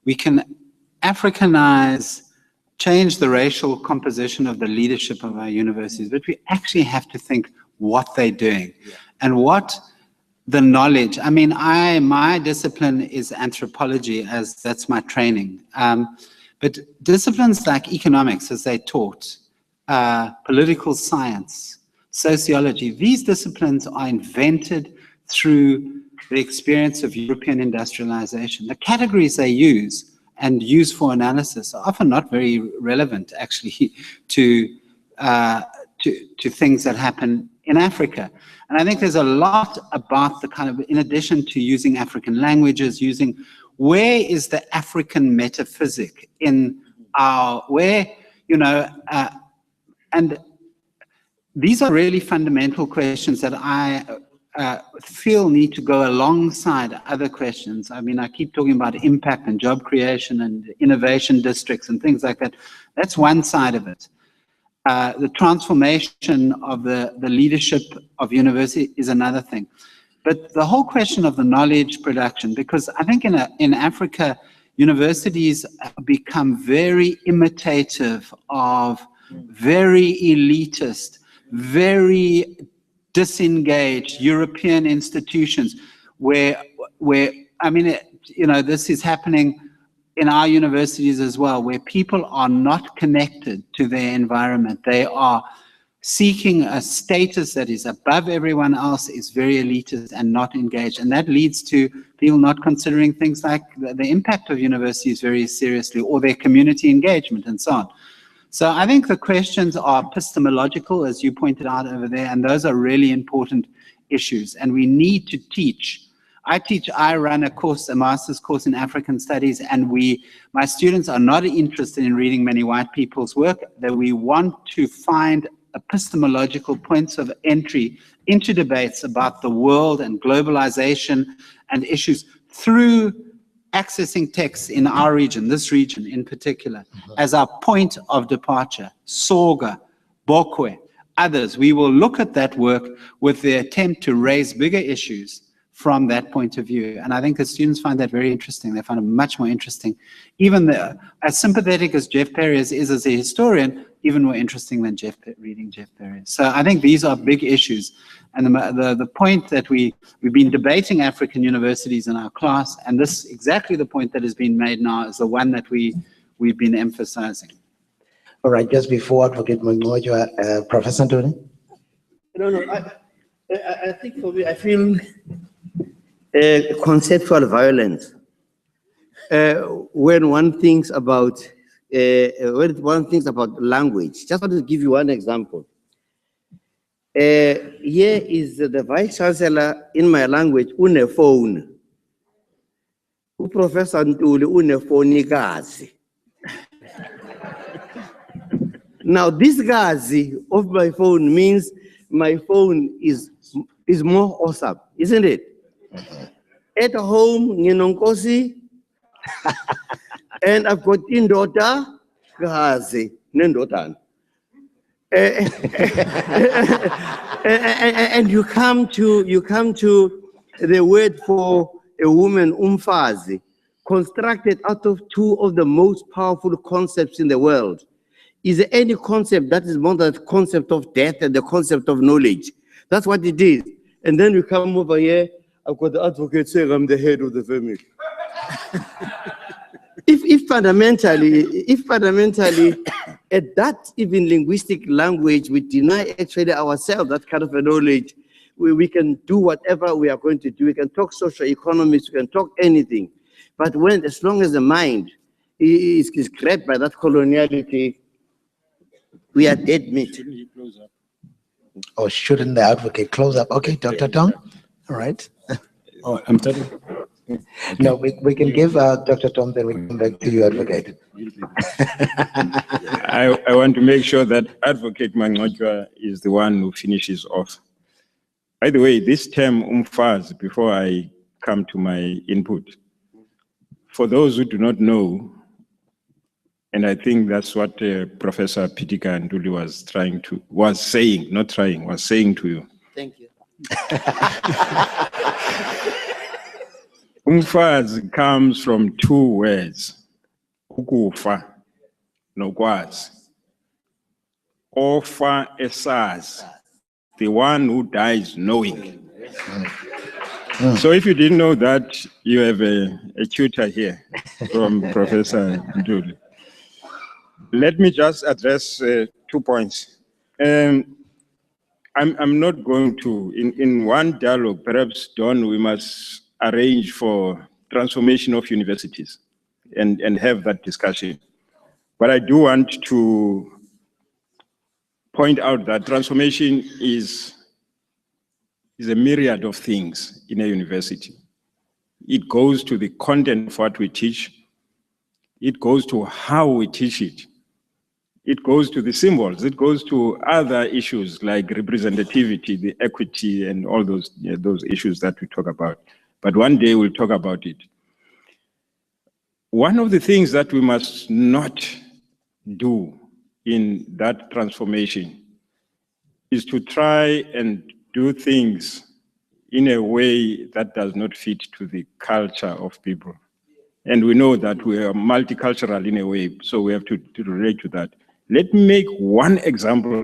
we can Africanize, change the racial composition of the leadership of our universities, but we actually have to think what they're doing and what the knowledge. I mean, my discipline is anthropology, as that's my training. But disciplines like economics, as they taught, political science, sociology, these disciplines are invented through the experience of European industrialization. The categories they use and use for analysis are often not very relevant, actually, to things that happen in Africa. And I think there's a lot about the kind of, in addition to using African languages, using where is the African metaphysic in our, and these are really fundamental questions that I feel need to go alongside other questions. I mean, I keep talking about impact and job creation and innovation districts and things like that. That's one side of it. The transformation of the leadership of university is another thing. But the whole question of the knowledge production, because I think in Africa, universities become very imitative of very elitist, very disengaged European institutions where I mean, this is happening in our universities as well, where people are not connected to their environment. They are seeking a status that is above everyone else, is very elitist and not engaged. And that leads to people not considering things like the impact of universities very seriously, or their community engagement and so on. So I think the questions are epistemological, as you pointed out over there, and those are really important issues. And we need to teach I run a course, a master's course in African studies, and my students are not interested in reading many white people's work, that we want to find epistemological points of entry into debates about the world and globalization and issues through accessing texts in our region, this region in particular, as our point of departure. Soga, Bokwe, others, we will look at that work with the attempt to raise bigger issues from that point of view. And I think the students find that very interesting. They find it much more interesting. Even as sympathetic as Jeff Perry is as a historian, even more interesting than reading Jeff Perry. So I think these are big issues. And the point that we've been debating African universities in our class, and this exactly the point that has been made now is the one that we've been emphasizing. All right, just before Advocate Mangojwa, Professor Ntuli? No, I think for me, I feel conceptual violence. When one thinks about language, just want to give you one example. Here is the Vice Chancellor in my language, une phone. Professor Ntuli une phonikazi. Now, this gazi of my phone means my phone is more awesome, isn't it? At home, nginonkosi, and I've got daughter, gazi, nendotan. And you come to the word for a woman, umfazi, constructed out of two of the most powerful concepts in the world. Is there any concept that is more than the concept of death and the concept of knowledge? That's what it is. And then you come over here, I've got the advocate saying I'm the head of the family. If fundamentally, at that even linguistic language, we deny actually ourselves that kind of a knowledge, we can do whatever we are going to do. We can talk social economics, we can talk anything. But as long as the mind is grabbed by that coloniality, we are dead meat. Or shouldn't the advocate close up? Okay, Dr. Tong, all right. Oh, I'm telling. No, we can give Dr. Tom, then we come back to you, advocate. I want to make sure that Advocate Mangojwa is the one who finishes off. By the way, this term umfaz, before I come to my input, for those who do not know, and I think that's what Professor Pitika Ntuli was saying to you. Thank you. Umfaz comes from two words, ukufa nokwazi. Ofa esaz, the one who dies knowing. So if you didn't know that, you have a tutor here from Professor Ntuli. Let me just address 2 points. I'm not going to, in one dialogue, perhaps, Don, we must arrange for transformation of universities and have that discussion. But I do want to point out that transformation is a myriad of things in a university. It goes to the content of what we teach. It goes to how we teach it. It goes to the symbols. It goes to other issues like representativity, the equity, and all those issues that we talk about. But one day we'll talk about it. One of the things that we must not do in that transformation is to try and do things in a way that does not fit to the culture of people. And we know that we are multicultural in a way, so we have to relate to that. Let me make one example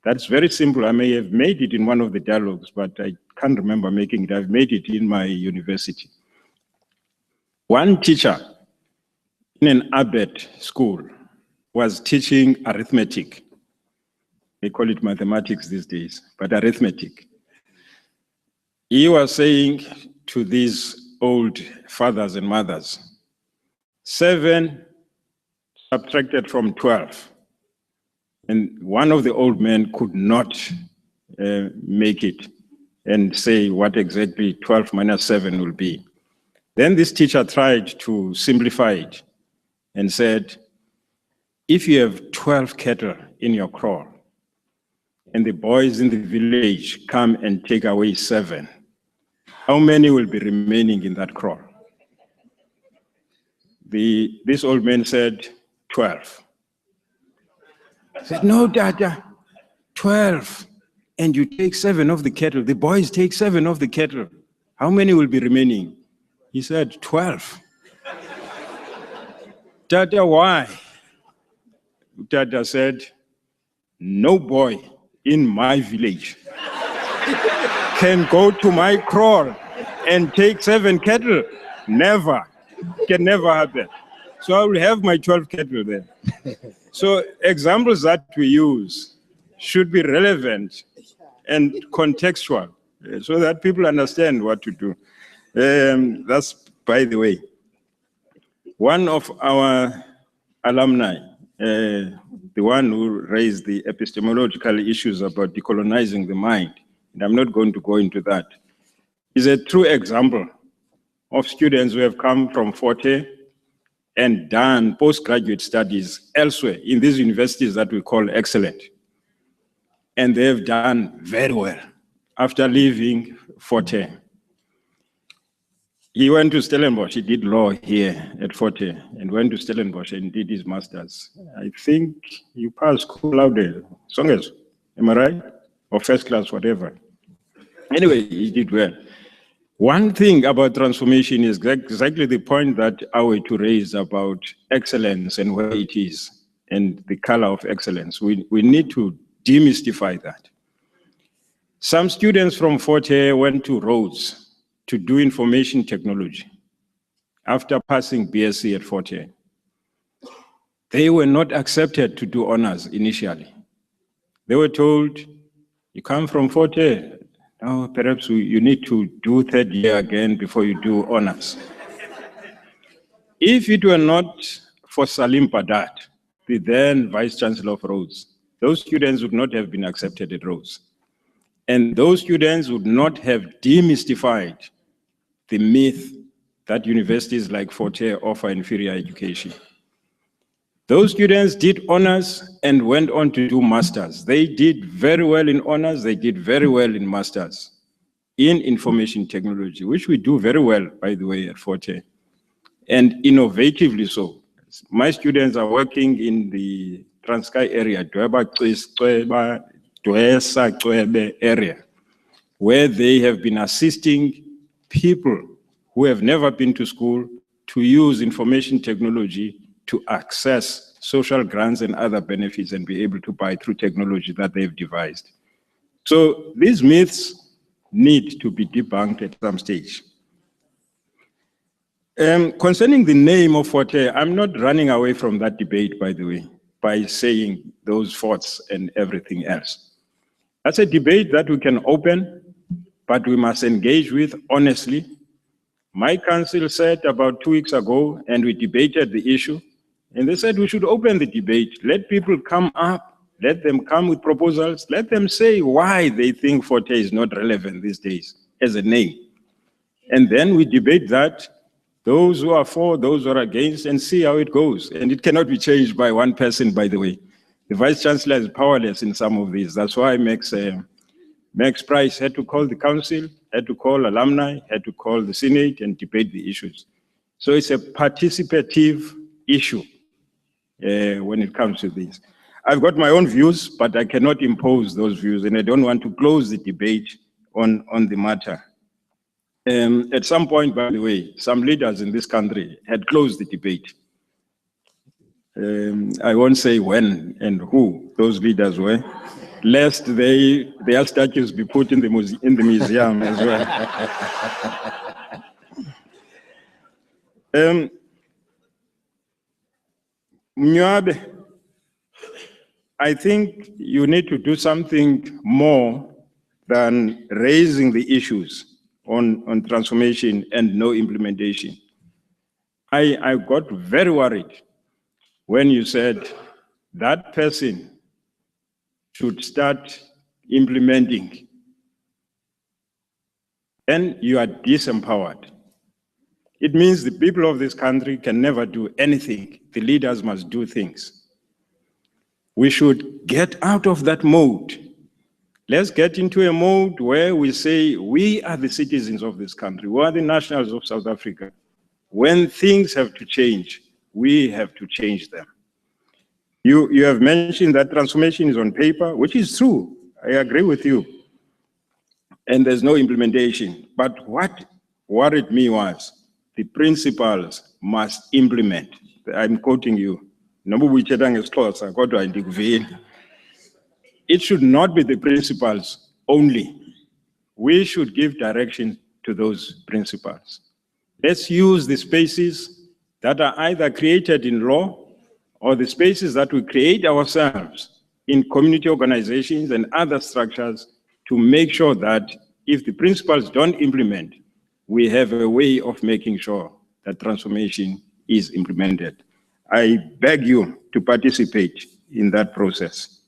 that's very simple. I may have made it in one of the dialogues, but I can't remember making it. I've made it in my university. One teacher in an ABET school was teaching arithmetic. They call it mathematics these days, but arithmetic. He was saying to these old fathers and mothers, 7 subtracted from 12. And one of the old men could not make it. and say what exactly 12 minus 7 will be. Then this teacher tried to simplify it and said, if you have 12 cattle in your kraal and the boys in the village come and take away 7, how many will be remaining in that kraal? This old man said, 12. I said, no, Dada, 12. And you take 7 of the cattle. The boys take 7 of the cattle. How many will be remaining? He said, 12. Dada, why? Dada said, no boy in my village can go to my kraal and take 7 cattle. Never. Can never happen. So I will have my 12 cattle there. So examples that we use should be relevant and contextual so that people understand what to do. That's, by the way, one of our alumni, the one who raised the epistemological issues about decolonizing the mind, and I'm not going to go into that, is a true example of students who have come from Forte and done postgraduate studies elsewhere in these universities that we call excellent. And they have done very well after leaving Forte. He went to Stellenbosch, he did law here at Forte, and went to Stellenbosch and did his master's. I think you passed cum laude, Songes, am I right? Or first class, whatever. Anyway, he did well. One thing about transformation is exactly the point that Awetu raised about excellence and where it is, and the color of excellence. We need to demystify that. Some students from Forte went to Rhodes to do information technology after passing BSc at Forte. They were not accepted to do honors initially. They were told, you come from Forte, now perhaps you need to do 3rd year again before you do honors. If it were not for Salim Padat, the then Vice Chancellor of Rhodes, those students would not have been accepted at Rhodes. And those students would not have demystified the myth that universities like Forte offer inferior education. Those students did honors and went on to do masters. They did very well in honors, they did very well in masters in information technology, which we do very well, by the way, at Forte, and innovatively so. My students are working in the Transkei area, area, where they have been assisting people who have never been to school to use information technology to access social grants and other benefits and be able to buy through technology that they've devised. So these myths need to be debunked at some stage. Concerning the name of Forte, I'm not running away from that debate, by the way, by saying those thoughts and everything else. That's a debate that we can open, but we must engage with honestly. My council said about 2 weeks ago, and we debated the issue, and they said we should open the debate, let people come up, let them come with proposals, let them say why they think Forte is not relevant these days as a name. And then we debate that, those who are for, those who are against, and see how it goes. And it cannot be changed by one person, by the way. The Vice Chancellor is powerless in some of these. That's why Max Price had to call the council, had to call alumni, had to call the Senate and debate the issues. So it's a participative issue when it comes to this. I've got my own views, but I cannot impose those views, and I don't want to close the debate on the matter. At some point, by the way, some leaders in this country had closed the debate. I won't say when and who those leaders were, lest their statues be put in the museum as well. Mnyabe, I think you need to do something more than raising the issues on transformation and no implementation. I got very worried when you said that person should start implementing then you are disempowered. It means the people of this country can never do anything. The leaders must do things. We should get out of that mode. Let's get into a mode where we say, we are the citizens of this country. We are the nationals of South Africa. When things have to change, we have to change them. You have mentioned that transformation is on paper, which is true. I agree with you. And there's no implementation. But what worried me was the principals must implement. I'm quoting you. It should not be the principals only. We should give direction to those principals. Let's use the spaces that are either created in law or the spaces that we create ourselves in community organizations and other structures to make sure that if the principals don't implement, we have a way of making sure that transformation is implemented. I beg you to participate in that process.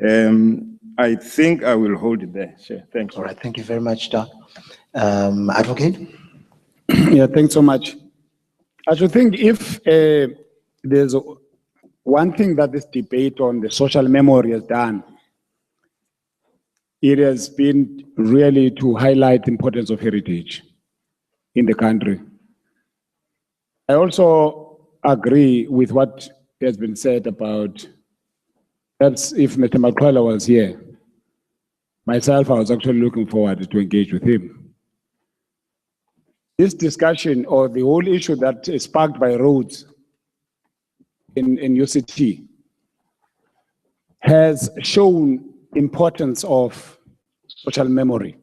I think I will hold it there. Sure. Thanks. All right, thank you very much, Doc. Advocate? Yeah, thanks so much. I should think if there's one thing that this debate on the social memory has done, it has been really to highlight the importance of heritage in the country. I also agree with what has been said about, perhaps if Mr. Makwala was here, myself, I was actually looking forward to engage with him. This discussion or the whole issue that is sparked by Rhodes in UCT has shown importance of social memory,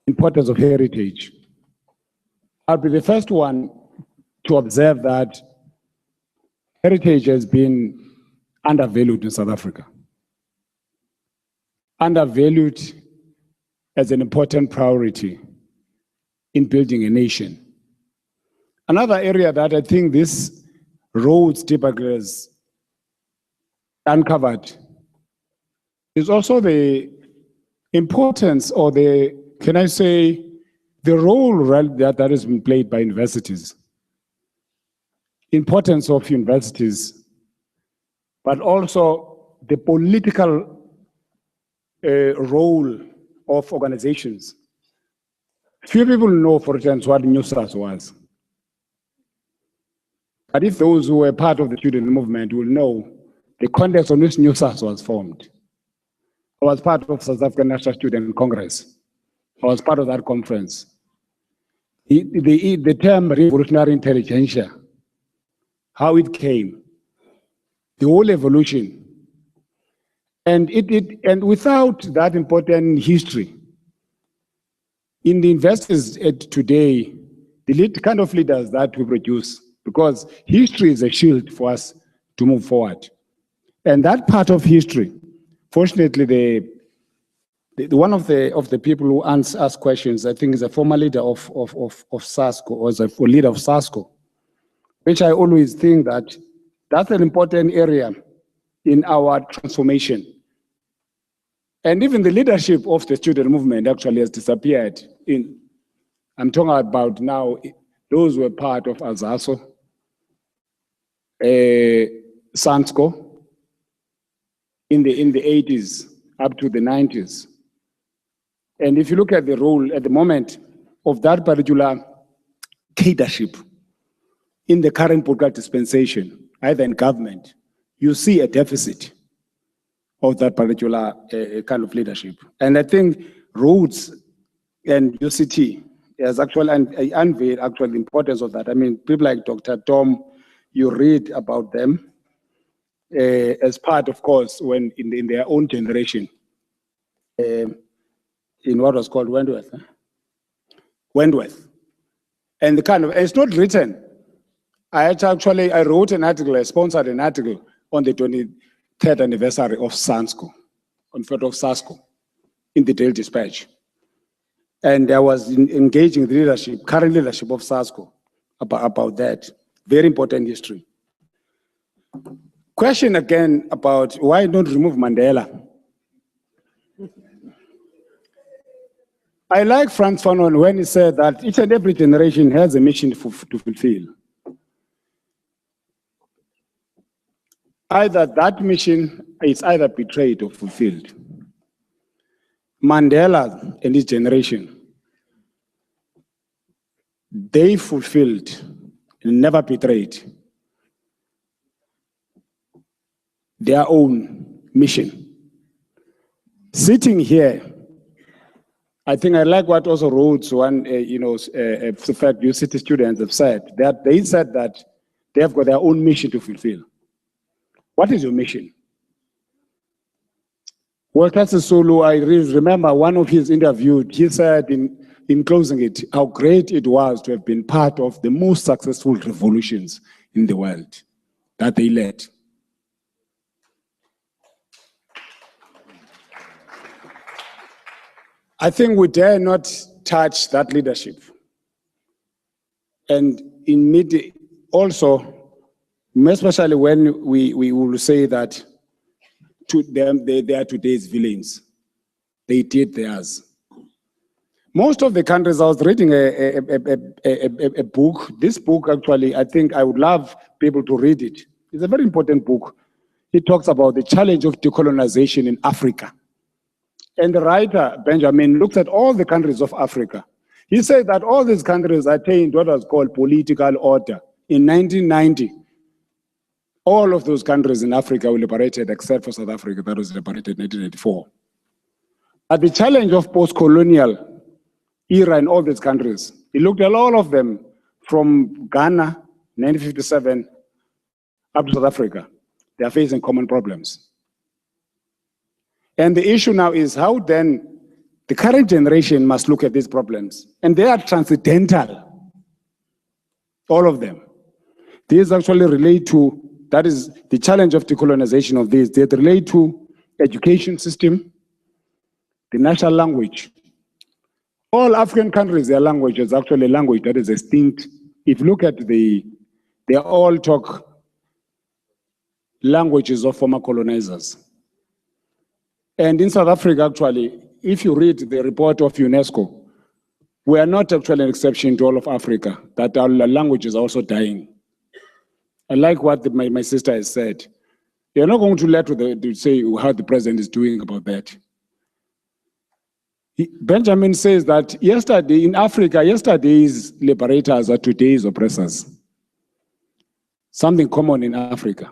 importance of heritage. I'll be the first one to observe that heritage has been undervalued in South Africa. Undervalued as an important priority in building a nation. Another area that I think this Rhodes debacle has uncovered is also the importance or the, can I say, the role that has been played by universities. Importance of universities, but also the political role of organizations. Few people know, for instance, what NUSAS was. But if those who were part of the student movement will know the context on which NUSAS was formed. I was part of South African National Student Congress. I was part of that conference. The term revolutionary intelligentsia, how it came, the whole evolution. And without that important history, in the universities today, the kind of leaders that we produce, because history is a shield for us to move forward. And that part of history, fortunately, one of the people who ask questions, I think is a former leader of SASCO, or is a leader of SASCO, which I always think that that's an important area in our transformation. And even the leadership of the student movement actually has disappeared. I'm talking about now those who were part of AZASO, SANSCO, in the 80s up to the 90s. And if you look at the role at the moment of that particular leadership in the current political dispensation, either in government, you see a deficit of that particular kind of leadership. And I think Rhodes and UCT has actually unveiled actually the importance of that. I mean, people like Dr. Tom, you read about them as part, of course, when in their own generation, in what was called Wentworth. Wentworth. And the kind of, it's not written. I wrote an article, I sponsored an article on the 23rd anniversary of SANSCO, on front of SASCO, in the Daily Dispatch. And I was engaging the leadership, current leadership of SASCO about that. Very important history. Question again about why don't remove Mandela? I like Frantz Fanon when he said that each and every generation has a mission to fulfill. Either that mission is either betrayed or fulfilled. Mandela and his generation, they fulfilled and never betrayed their own mission. Sitting here, I think I like what also Rhodes, one, city students have said, that they said that they have got their own mission to fulfill. What is your mission? Walter Sisulu, I remember one of his interviews, he said in closing it, how great it was to have been part of the most successful revolutions in the world that they led. I think we dare not touch that leadership. And in mid, also, especially when we will say that to them, they are today's villains. They did theirs. Most of the countries, I was reading a book. This book, actually, I think I would love people to read it. It's a very important book. It talks about the challenge of decolonization in Africa. And the writer, Benjamin, looked at all the countries of Africa. He said that all these countries attained what was called political order. In 1990, all of those countries in Africa were liberated except for South Africa, that was liberated in 1984. But the challenge of post-colonial era in all these countries, he looked at all of them from Ghana, 1957, up to South Africa. They are facing common problems. And the issue now is how then the current generation must look at these problems. And they are transcendental, all of them. These actually relate to, that is the challenge of decolonization of these. They relate to education system, the national language. All African countries, their language is actually a language that is extinct. If you look at they all talk languages of former colonizers. And in South Africa, actually, if you read the report of UNESCO, we are not actually an exception to all of Africa, that our languages are also dying. I like what my sister has said. You're not going to let to say how the president is doing about that. Benjamin says that yesterday in Africa, yesterday's liberators are today's oppressors. Something common in Africa.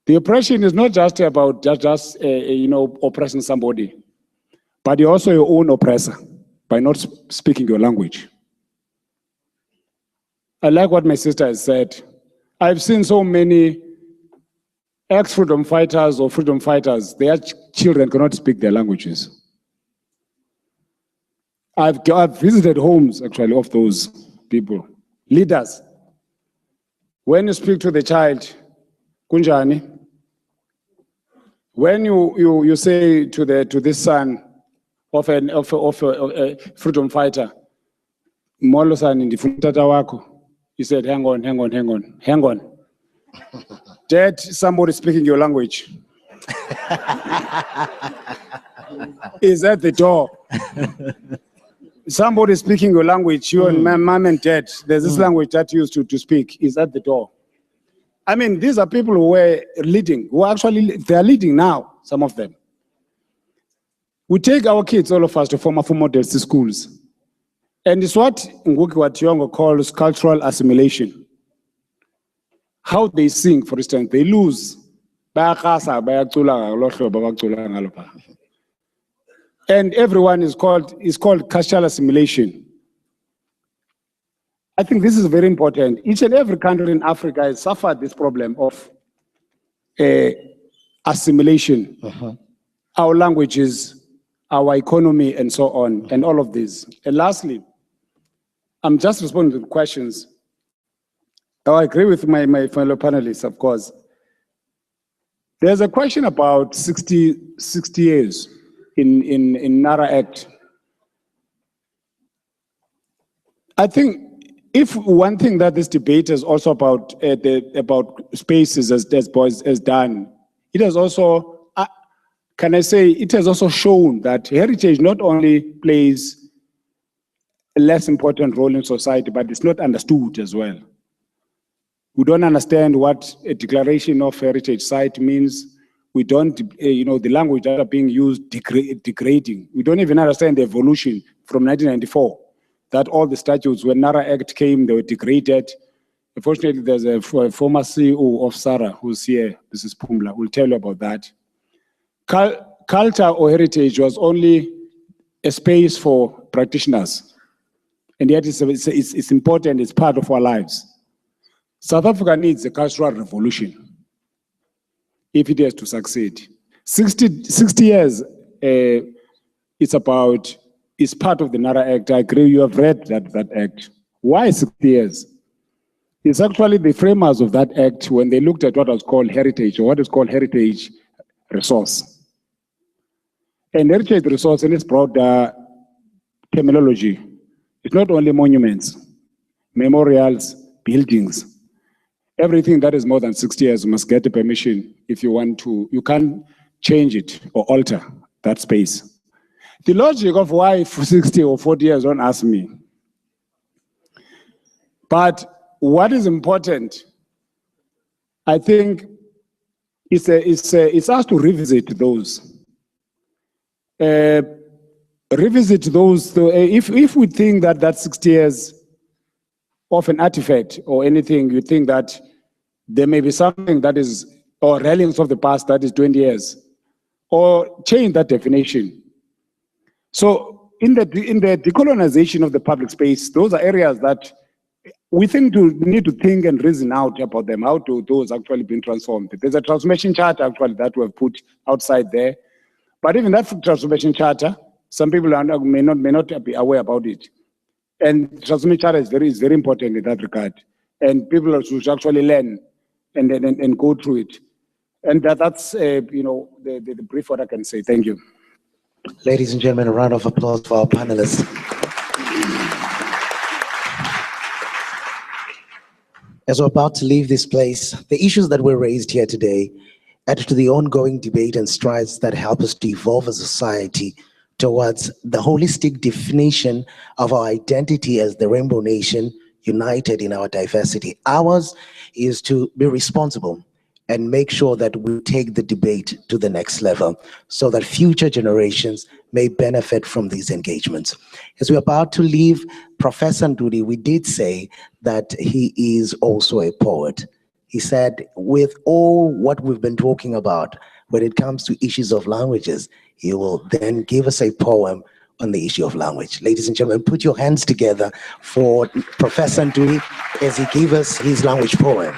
The oppression is not just about oppressing somebody, but you're also your own oppressor by not speaking your language. I like what my sister has said. I've seen so many ex-freedom fighters or freedom fighters, their children cannot speak their languages. I've visited homes, actually, of those people, leaders. When you speak to the child, Kunjani, when you say to this son of a freedom fighter, Molo san ndifuna tata wako, he said, hang on. Dad, somebody speaking your language is at the door. Somebody speaking your language, you and my mom and dad, there's this language that you used to speak, is at the door. I mean, these are people who were leading, who actually, they are leading now, some of them. We take our kids, all of us, to former models to schools. And it's what Ngugi wa Thiong'o calls cultural assimilation. How they sing, for instance, they lose. And everyone is called cultural assimilation. I think this is very important. Each and every country in Africa has suffered this problem of assimilation. Our languages, our economy, and so on, and all of this. And lastly, I'm just responding to questions. I agree with my fellow panelists, of course. There's a question about 60 years in NARA Act. I think if one thing that this debate is also about spaces as done, it has also, can I say, it has also shown that heritage not only plays a less important role in society, but it's not understood as well. We don't understand what a declaration of heritage site means. We don't, the language that are being used, degrading. We don't even understand the evolution from 1994, that all the statutes, when NARA Act came, they were degraded. Unfortunately, there's a former CEO of SARA who's here, this is Pumla, will tell you about that. Culture or heritage was only a space for practitioners. And yet it's important, it's part of our lives. South Africa needs a cultural revolution if it has to succeed. 60 years, it's part of the NARA Act. I agree, you have read that act. Why 60 years? It's actually the framers of that act when they looked at what was called heritage, or what is called heritage resource. And heritage resource in its broader terminology, it's not only monuments, memorials, buildings. Everything that is more than 60 years must get a permission if you want to. You can't change it or alter that space. The logic of why for 60 or 40 years, don't ask me. But what is important, I think, it's us to revisit those. Revisit those. So if we think that 60 years of an artifact or anything, you think that there may be something that is, or relics of the past that is 20 years, or change that definition. So in the decolonization of the public space, those are areas that we need to think and reason out about them, how to those actually been transformed. There's a transformation charter actually that we have put outside there. But even that transformation charter, some people may not be aware about it. And transformation charter is very important in that regard. And people should actually learn and go through it. And that's the brief what I can say. Thank you. Ladies and gentlemen, a round of applause for our panelists. As we're about to leave this place, the issues that were raised here today add to the ongoing debate and strides that help us to evolve as a society towards the holistic definition of our identity as the Rainbow Nation, united in our diversity. Ours is to be responsible and make sure that we take the debate to the next level so that future generations may benefit from these engagements. As we're about to leave, Professor Ndudi, we did say that he is also a poet. He said, with all what we've been talking about when it comes to issues of languages, he will then give us a poem on the issue of language. Ladies and gentlemen, put your hands together for Professor Ndudi as he gives us his language poem.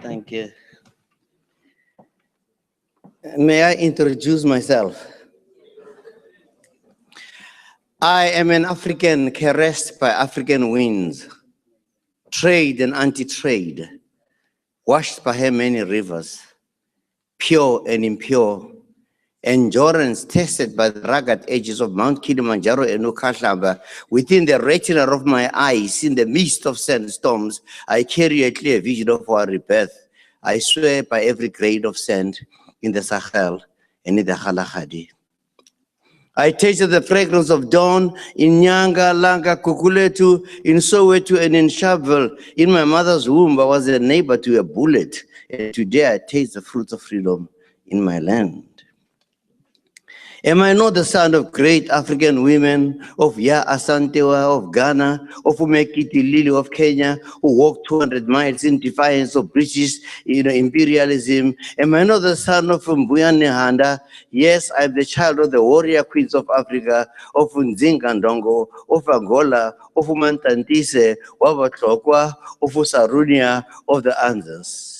Thank you. May I introduce myself? I am an African caressed by African winds, trade and anti-trade, washed by her many rivers, pure and impure, endurance tested by the rugged edges of Mount Kilimanjaro and Ukahlamba. Within the retina of my eyes, in the midst of sandstorms, I carry a clear vision of our rebirth. I swear by every grain of sand in the Sahel and in the Kalahari. I tasted the fragrance of dawn in Nyanga, Langa, Kukuletu, in Soweto, and in Sharpeville. In my mother's womb, I was a neighbor to a bullet. And today I taste the fruits of freedom in my land. Am I not the son of great African women, of Ya Asantewa of Ghana, of Umekiti Lili of Kenya, who walked 200 miles in defiance of British imperialism? Am I not the son of Mbuyane Handa? Yes, I'm the child of the warrior queens of Africa, of Nzinga Ndongo, of Angola, of Umantantise, of Atlokwa, of Usarunia, of the Andes.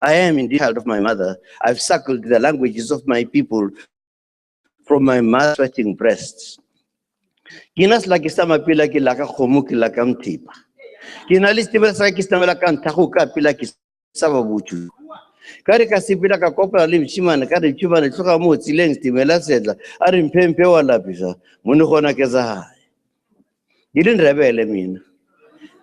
I am indeed child of my mother. I've suckled the languages of my people from my mother's sweating breasts. Kinas lakisama pila kilaka khomuki lakam tipa. Kinalistima sakisama lakan tahuka pila kisaba buchu. Kari kasipila ka kopla lim chimana kari chimana tsoka mo tsileng stimela setla ari mpempe wala pisa. Munu khona keza hai. Didn't rebel mina.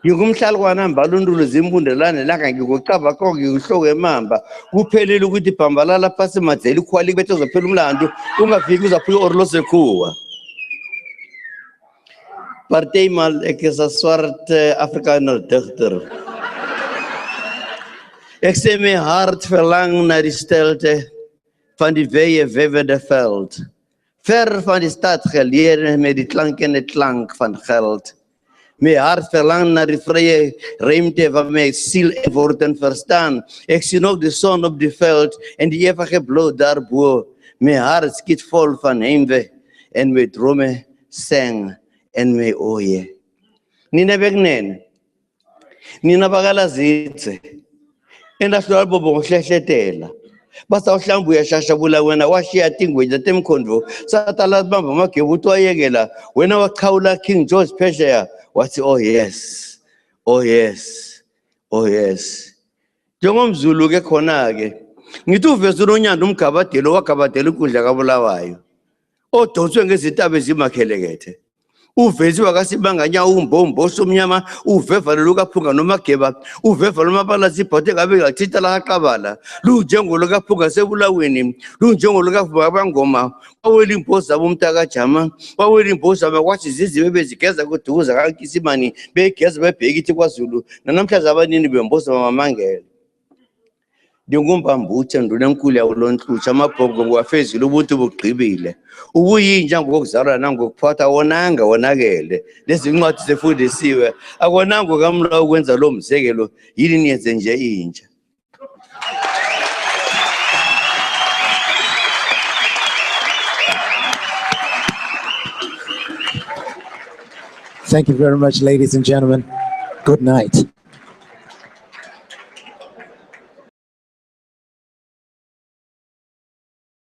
ngingumhlalukwana mbalundulo zimbundelane langa ngikucaba konke ngikuhloko emamba kuphelile ukuthi bhambalala phasi madzeli khwali bethe uzophela umlando ungafiki uzaphuka orlose khuwa Partymal ek is 'n swart Afrikaner digter. Ek sê my hart verlang na die stilte van die weie wewende veld. Ver van die stad geleer met die klank en die klank van geld. My hart verlang na die vrye ruimte van my siel en woorden verstaan. Ek sien ook die son op die veld en die ewige blou daarbo. My hart skiet vol van heimwee en my drome sang en my oye. Nina begnene. Nina bakalazitse. Endahlwa bobo ngohlehletela. Basa uhlambuya shashabula wena washiya tingweja temkhondvo. Satala bamba magebuthi wayekela wena waqhawula King George Phesheya wathi oh yes. Oh yes. Oh yes. Njengomzulu ke khona ke. Ngithi uveze uNonyanda umgabadelo wagabadela inkundla kaBulawayo. Odonswe ngezintaba ezimakhelekethe. Uveziwa kasibanganya umbombo somnyama uveva lokaphunga nomageba uveva lomabala zibhote ngabe ngathitha la kaqabala lunjengolo kaphunga sebulaweni lunjengolo kavuka bangoma wawela impoza bomntaka jama wawela impoza bakwathi ziziwe bezigeza kuduza kaNkisimani begeza bebheka ithi kwaZulu namhlanje abanini bemboza bamamangela Ndingumbambuthe ndunenkulu yawulontlutsha amabhongo ngwafezile ubuntu bugqibile ubuyinja ngokuzalwa nangokuphatha wonanga wonakele lezi incwadi zefundisiwe akonanga kamla ukwenza lo mzekelo yini niyenze nje inja Thank you very much, ladies and gentlemen. Good night.